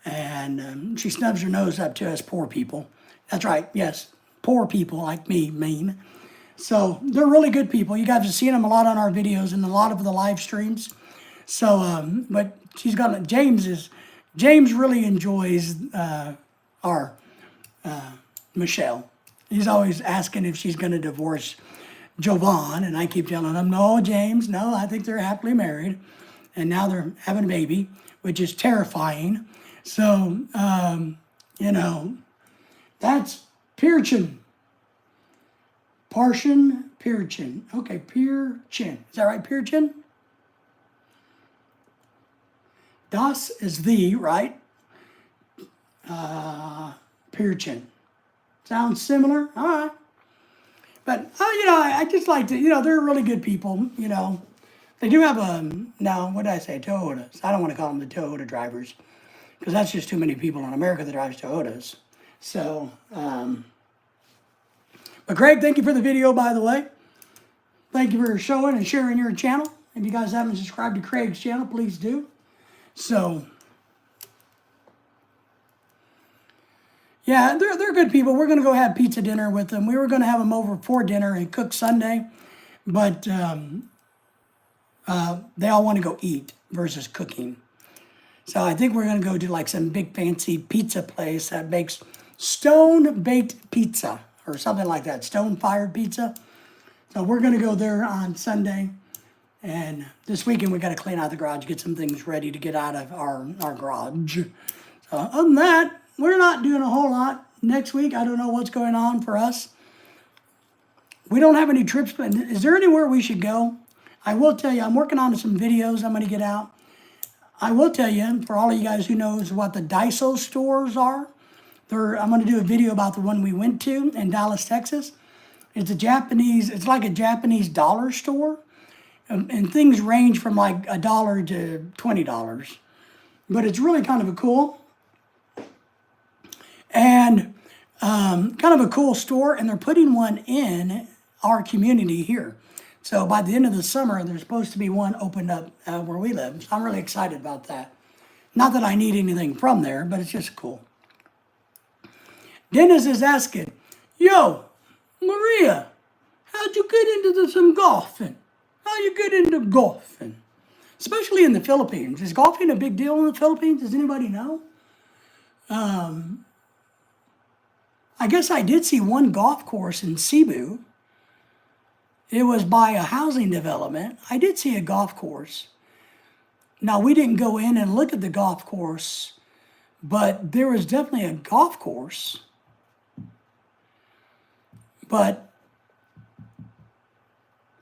And she snubs her nose up to us poor people. That's right, yes. Poor people like me mean. So they're really good people. You guys have seen them a lot on our videos and a lot of the live streams. So, but James really enjoys our Michelle. He's always asking if she's going to divorce Jovan, and I keep telling him, no, James, no, I think they're happily married. And now they're having a baby, which is terrifying. So, you know, that's Pirchin. Parshin Pirchin. Okay, Pirchin. Is that right, Pirchin? Das is the, right? Pirchin. Sounds similar? All right. But, you know, I just like to, you know, they're really good people, you know. They do have what did I say, Toyotas. I don't want to call them the Toyota drivers because that's just too many people in America that drives Toyotas. So, but Craig, thank you for the video, by the way. Thank you for showing and sharing your channel. If you guys haven't subscribed to Craig's channel, please do. So, yeah, they're good people. We're going to go have pizza dinner with them. We were going to have them over for dinner and cook Sunday, but they all want to go eat versus cooking. So I think we're going to go to like some big fancy pizza place that makes stone-baked pizza or something like that, stone-fired pizza. So we're going to go there on Sunday. And this weekend we got to clean out the garage, get some things ready to get out of our garage. So other than that, we're not doing a whole lot. Next week, I don't know what's going on for us. We don't have any trips planned. Is there anywhere we should go? I will tell you, I'm working on some videos I'm going to get out. I will tell you, for all of you guys who knows what the Daiso stores are, I'm going to do a video about the one we went to in Dallas, Texas. It's like a Japanese dollar store. And things range from like $1 to $20. But it's really kind of a cool. And kind of a cool store. And they're putting one in our community here. So by the end of the summer, there's supposed to be one opened up where we live. So I'm really excited about that. Not that I need anything from there, but it's just cool. Dennis is asking, yo, Maria, how'd you get into some golfing? How you get into golfing? Especially in the Philippines. Is golfing a big deal in the Philippines? Does anybody know? I guess I did see one golf course in Cebu. It was by a housing development. I did see a golf course. Now, we didn't go in and look at the golf course, But there was definitely a golf course. But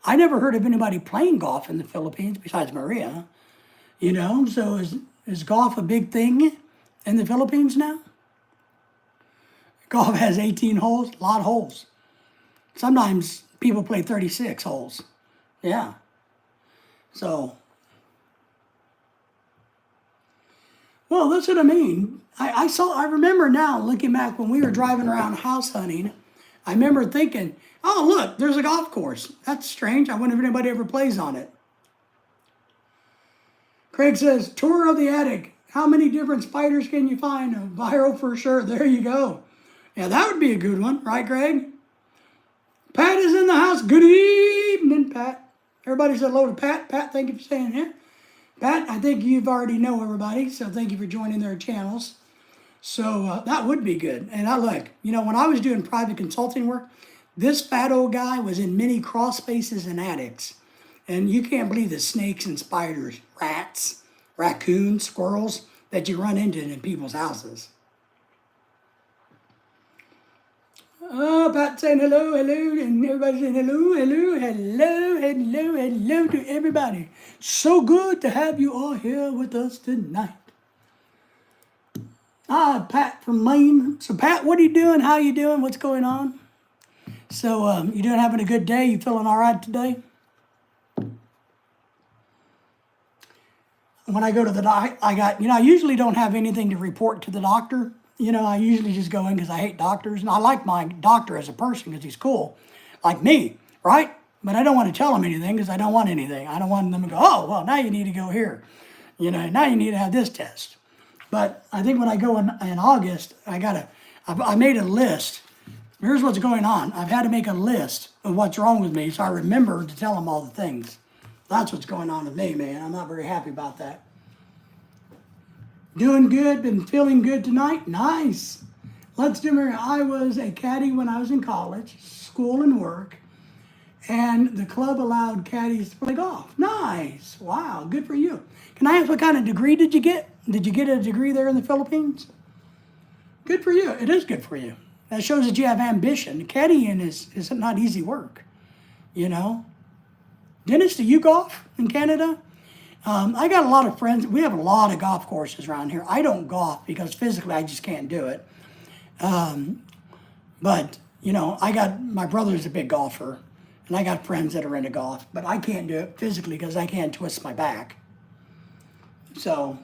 I never heard of anybody playing golf in the Philippines besides Maria. You know, so is golf a big thing in the Philippines now? Golf has 18 holes, a lot of holes. Sometimes people play 36 holes. Yeah. So, well, that's what I mean. I remember now looking back when we were driving around house hunting, I remember thinking, oh, look, there's a golf course. That's strange. I wonder if anybody ever plays on it. Craig says, tour of the attic. How many different spiders can you find? Viral for sure. There you go. Yeah, that would be a good one, right, Craig? Pat is in the house. Good evening, Pat. Everybody said hello to Pat. Pat, thank you for staying here. Pat, I think you've already know everybody, so thank you for joining their channels. So that would be good. And I look, you know, when I was doing private consulting work, this fat old guy was in many crawl spaces and attics. And you can't believe the snakes and spiders, rats, raccoons, squirrels that you run into in people's houses. Oh, Pat saying hello, hello, and everybody saying hello, hello, hello, hello, hello to everybody. So good to have you all here with us tonight. Ah, Pat from Maine. So, Pat, what are you doing? How you doing? What's going on? So, you doing having a good day? You feeling all right today? When I go to the doctor, I usually don't have anything to report to the doctor. You know, I usually just go in because I hate doctors. And I like my doctor as a person because he's cool, like me, right? But I don't want to tell him anything because I don't want anything. I don't want them to go, oh, well, now you need to go here. You know, now you need to have this test. But I think when I go in August, I made a list. Here's what's going on. I've had to make a list of what's wrong with me so I remember to tell them all the things. That's what's going on with me, man. I'm not very happy about that. Doing good, been feeling good tonight. Nice. Let's do it. I was a caddy when I was in college, school and work, and the club allowed caddies to play golf. Nice. Wow, good for you. Can I ask what kind of degree did you get? Did you get a degree there in the Philippines? Good for you. It is good for you. That shows that you have ambition. Caddying is not easy work, you know. Dennis, do you golf in Canada? I got a lot of friends. We have a lot of golf courses around here. I don't golf because physically I just can't do it. But, you know, my brother's a big golfer, and I got friends that are into golf, but I can't do it physically because I can't twist my back. So,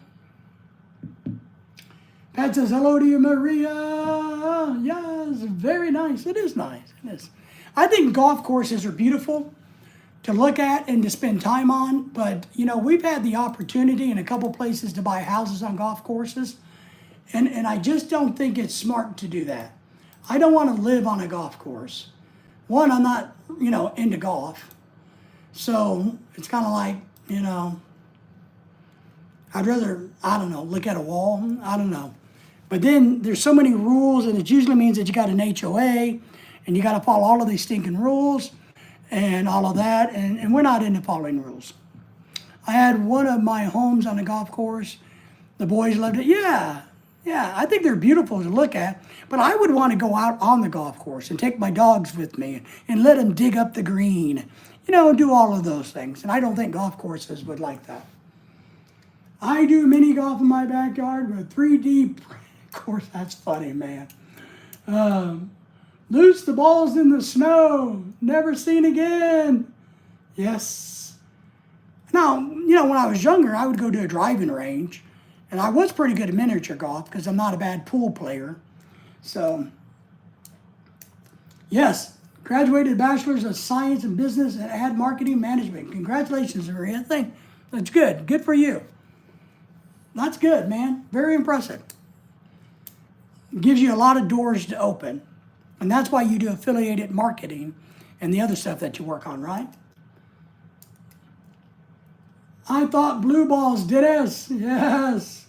Pat says, hello to you, Maria. Yes, very nice. It is nice. It is. I think golf courses are beautiful to look at and to spend time on, but you know, we've had the opportunity in a couple places to buy houses on golf courses, and I just don't think it's smart to do that. I don't want to live on a golf course. One, I'm not, you know, into golf, so it's kind of like, you know, I'd rather, I don't know, look at a wall. I don't know. But then there's so many rules, and it usually means that you got an HOA, and you got to follow all of these stinking rules and all of that, and we're not into following rules. I had one of my homes on a golf course. The boys loved it. Yeah, I think they're beautiful to look at, but I would want to go out on the golf course and take my dogs with me and let them dig up the green, you know, and do all of those things. And I don't think golf courses would like that. I do mini golf in my backyard with 3D course. That's funny, man. Loose the balls in the snow. Never seen again. Yes. Now, you know, when I was younger, I would go to a driving range. And I was pretty good at miniature golf because I'm not a bad pool player. So, yes. Graduated Bachelor's of Science in Business and Ad Marketing Management. Congratulations, Maria. I think that's good. Good for you. That's good, man. Very impressive. Gives you a lot of doors to open. And that's why you do affiliated marketing and the other stuff that you work on, right? I thought blue balls did us. Yes.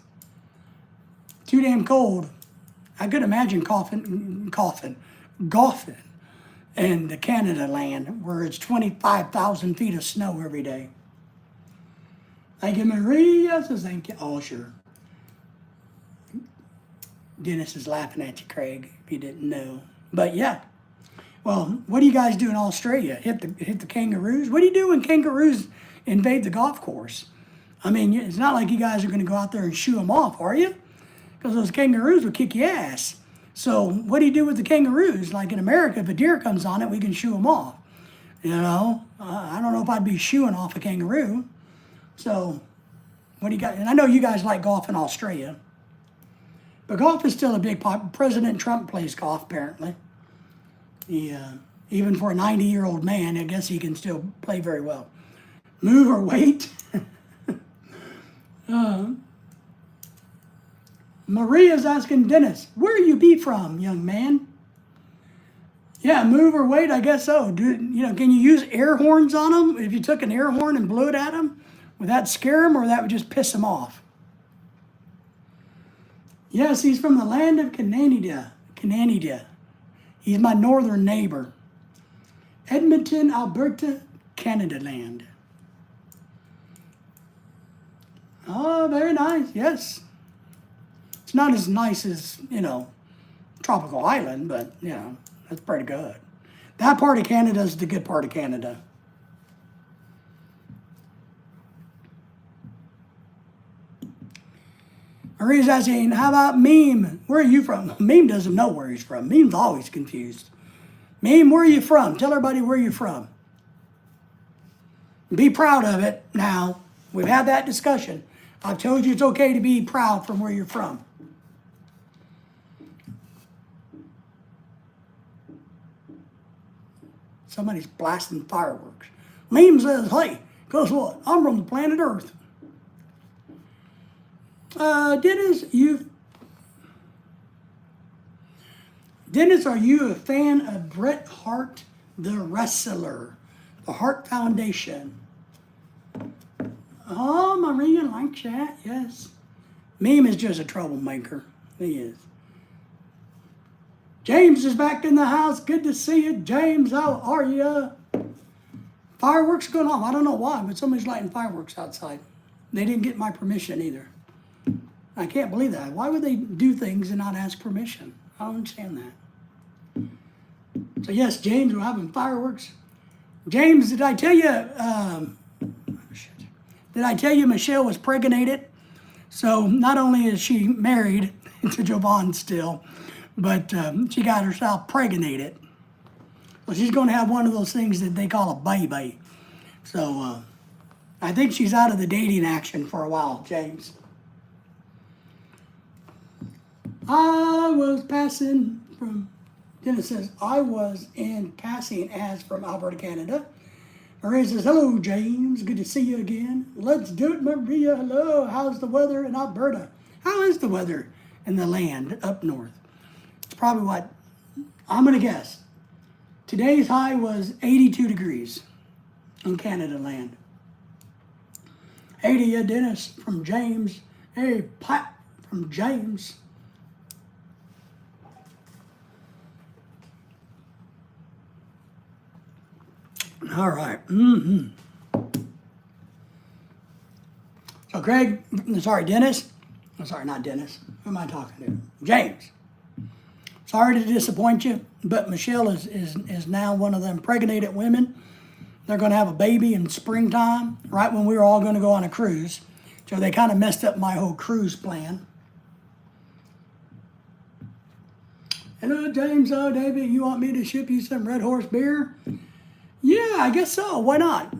Too damn cold. I could imagine golfing in the Canada land where it's 25,000 feet of snow every day. Thank you, Maria. Says thank you. Oh, sure. Dennis is laughing at you, Craig, if you didn't know. But yeah. Well, what do you guys do in Australia? Hit the kangaroos? What do you do when kangaroos invade the golf course? I mean, it's not like you guys are going to go out there and shoo them off, are you? Because those kangaroos will kick your ass. So what do you do with the kangaroos? Like in America, if a deer comes on it, we can shoo them off. You know, I don't know if I'd be shooing off a kangaroo. So what do you got? And I know you guys like golf in Australia. But golf is still a big pop. President Trump plays golf, apparently. Even for a 90-year-old man, I guess he can still play very well. Move or wait? Maria's asking Dennis, where you be from, young man? Yeah, move or wait, I guess so. Can you use air horns on them? If you took an air horn and blew it at them, would that scare them or that would just piss them off? Yes, he's from the land of Canada. He's my northern neighbor. Edmonton, Alberta, Canada land. Oh, very nice, yes. It's not as nice as, Tropical Island, but, that's pretty good. That part of Canada is the good part of Canada. Marie's asking, how about Meme? Where are you from? Meme doesn't know where he's from. Meme's always confused. Meme, where are you from? Tell everybody where you're from. Be proud of it now. We've had that discussion. I've told you it's okay to be proud from where you're from. Somebody's blasting fireworks. Meme says, hey, guess what? I'm from the planet Earth. Dennis, are you a fan of Bret Hart, the wrestler? The Hart Foundation. Oh, Maria likes that, yes. Meme is just a troublemaker. He is. James is back in the house. Good to see you. James, how are you? Fireworks going off. I don't know why, but somebody's lighting fireworks outside. They didn't get my permission either. I can't believe that. Why would they do things and not ask permission? I don't understand that. So yes, James, we're having fireworks. James, did I tell you, Michelle was pregnated? So not only is she married to Jovan still, but she got herself pregnated. So she's going to have one of those things that they call a baby. So I think she's out of the dating action for a while, James. I was passing from, Dennis says, I was in passing as from Alberta, Canada. Maria says, hello, James. Good to see you again. Let's do it, Maria. Hello. How's the weather in Alberta? How is the weather in the land up north? It's probably what, I'm going to guess. Today's high was 82 degrees in Canada land. Hey to you, Dennis, from James. Hey, Pat from James. All right. So Dennis. I'm sorry, not Dennis. Who am I talking to? James. Sorry to disappoint you, but Michelle is now one of them pregnated women. They're going to have a baby in springtime, right when we were all going to go on a cruise. So they kind of messed up my whole cruise plan. Hello, James. Oh, David, you want me to ship you some Red Horse beer? Yeah, I guess so. Why not?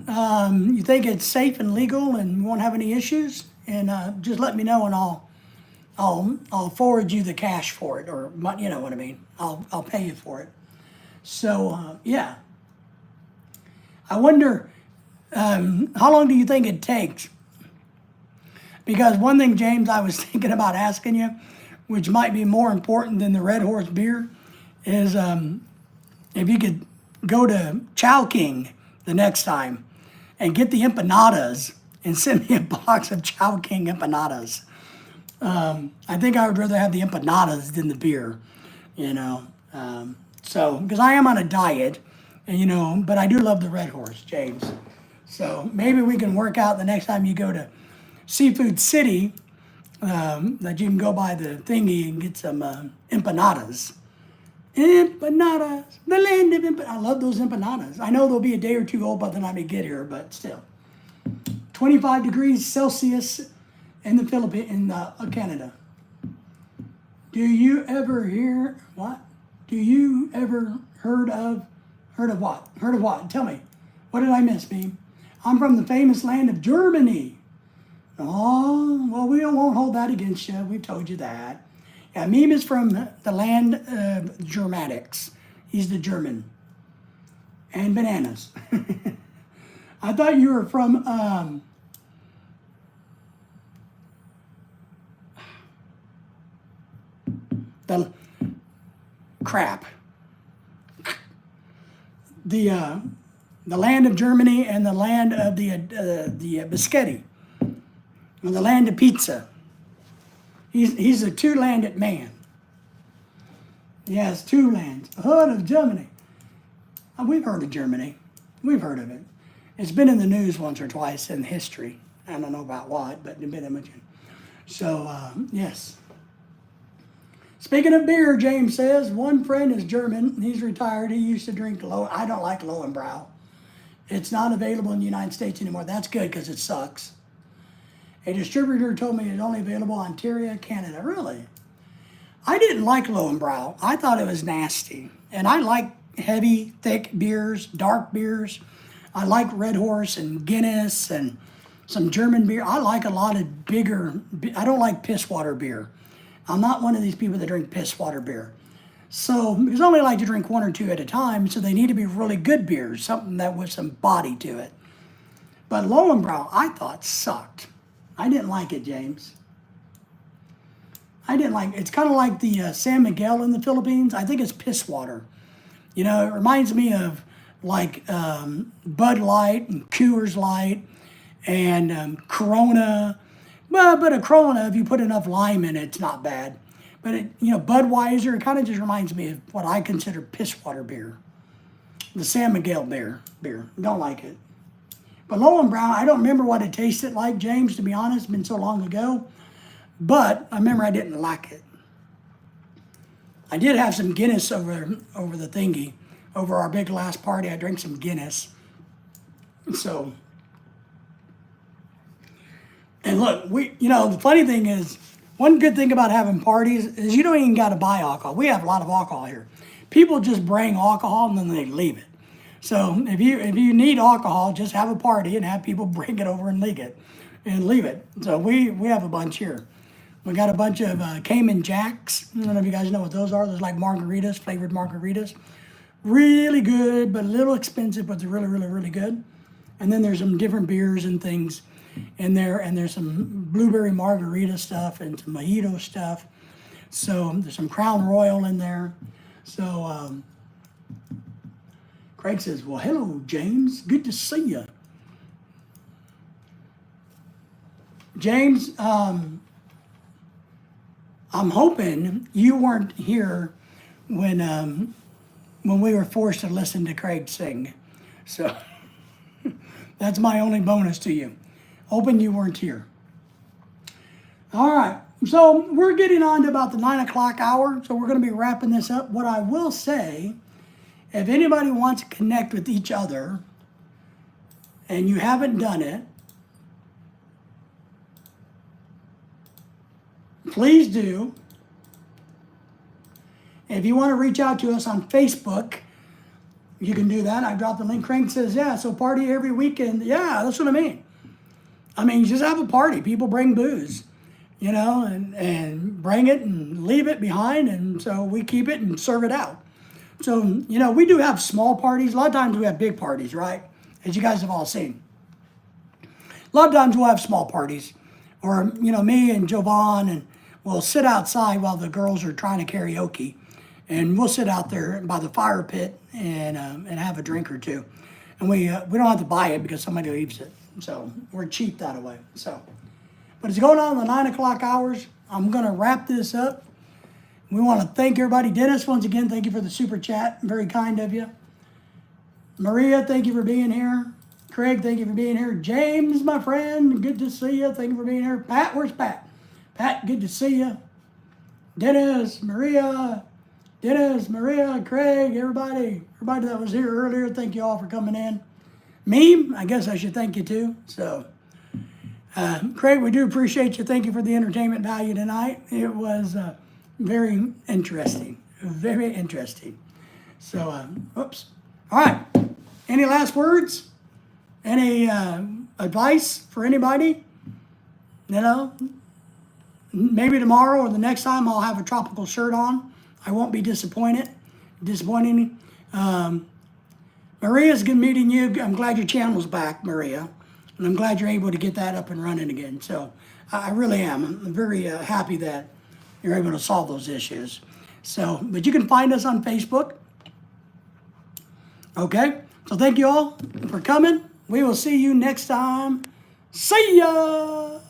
You think it's safe and legal and you won't have any issues? And just let me know and I'll forward you the cash for it, or you know what I mean. I'll pay you for it. So yeah. I wonder how long do you think it takes? Because one thing, James, I was thinking about asking you, which might be more important than the Red Horse beer, is if you could go to Chow King the next time and get the empanadas and send me a box of Chow King empanadas. I think I would rather have the empanadas than the beer, So, because I am on a diet, and but I do love the Red Horse, James. So maybe we can work out the next time you go to Seafood City, that you can go by the thingy and get some empanadas. Empanadas, the land of empanadas. I love those empanadas. I know they'll be a day or two old by the time they get here, but still. 25 degrees Celsius in the Philippines, in Canada. Do you ever hear what? Do you ever heard of what? Heard of what? Tell me. What did I miss, Beam? I'm from the famous land of Germany. Oh, well, we won't hold that against you. We've told you that. Yeah, Meme is from the land of Germanics. He's the German. And bananas. I thought you were from the crap. The land of Germany and the land of the biscotti. Or the land of pizza. He's a two-landed man. Yes, two lands. Hood of Germany. We've heard of Germany. We've heard of it. It's been in the news once or twice in history. I don't know about what, but it's been in. So, yes. Speaking of beer, James says, one friend is German. He's retired. He used to drink I don't like Lowenbrau. It's not available in the United States anymore. That's good because it sucks. A distributor told me it's only available in Ontario, Canada. Really? I didn't like Lowenbrau. I thought it was nasty. And I like heavy, thick beers, dark beers. I like Red Horse and Guinness and some German beer. I like a lot of bigger, I don't like piss water beer. I'm not one of these people that drink piss water beer. So, because I only like to drink one or two at a time, so they need to be really good beers, something that with some body to it. But Lowenbrau, I thought sucked. I didn't like it, James. I didn't like it. It's kind of like the San Miguel in the Philippines. I think it's piss water. You know, it reminds me of like Bud Light and Coors Light and Corona. Well, but a Corona, if you put enough lime in it, it's not bad. But, Budweiser, it kind of just reminds me of what I consider piss water beer. The San Miguel beer. Don't like it. But Lowenbrau, I don't remember what it tasted like, James, to be honest. It's been so long ago. But I remember I didn't like it. I did have some Guinness over the thingy. Over our big last party, I drank some Guinness. So, and look, the funny thing is, one good thing about having parties is you don't even got to buy alcohol. We have a lot of alcohol here. People just bring alcohol and then they leave it. So if you need alcohol, just have a party and have people bring it over and leave it. So we have a bunch here. We got a bunch of Cayman Jacks. I don't know if you guys know what those are. Those like margaritas, flavored margaritas. Really good, but a little expensive, but they're really, really, really good. And then there's some different beers and things in there, and there's some blueberry margarita stuff and some mojito stuff. So there's some Crown Royal in there. So Craig says, well, hello, James. Good to see you. James, I'm hoping you weren't here when we were forced to listen to Craig sing. So that's my only bonus to you. Hoping you weren't here. All right. So we're getting on to about the 9 o'clock hour. So we're going to be wrapping this up. What I will say, if anybody wants to connect with each other and you haven't done it, please do. If you want to reach out to us on Facebook, you can do that. I dropped the link. Crank says, yeah, so party every weekend. Yeah, that's what I mean. You just have a party. People bring booze, and bring it and leave it behind. And so we keep it and serve it out. So, we do have small parties. A lot of times we have big parties, right? As you guys have all seen. A lot of times we'll have small parties. Or, me and Jovan, and we'll sit outside while the girls are trying to karaoke. And we'll sit out there by the fire pit and have a drink or two. And we don't have to buy it because somebody leaves it. So we're cheap that way. So, but it's going on the 9 o'clock hours. I'm going to wrap this up. We want to thank everybody. Dennis, once again, thank you for the super chat. Very kind of you. Maria, thank you for being here. Craig, thank you for being here. James, my friend, good to see you. Thank you for being here. Pat, where's Pat? Pat, good to see you. Dennis, Maria, Craig, everybody that was here earlier, thank you all for coming in. Meme, I guess I should thank you too. So, Craig, we do appreciate you. Thank you for the entertainment value tonight. It was very interesting, very interesting. So, oops. All right. Any last words? Any advice for anybody? You know, maybe tomorrow or the next time I'll have a tropical shirt on. I won't be disappointing. Maria's good meeting you. I'm glad your channel's back, Maria. And I'm glad you're able to get that up and running again. So I really am. I'm very happy that you're able to solve those issues. So, but you can find us on Facebook. Okay? So thank you all for coming. We will see you next time. See ya!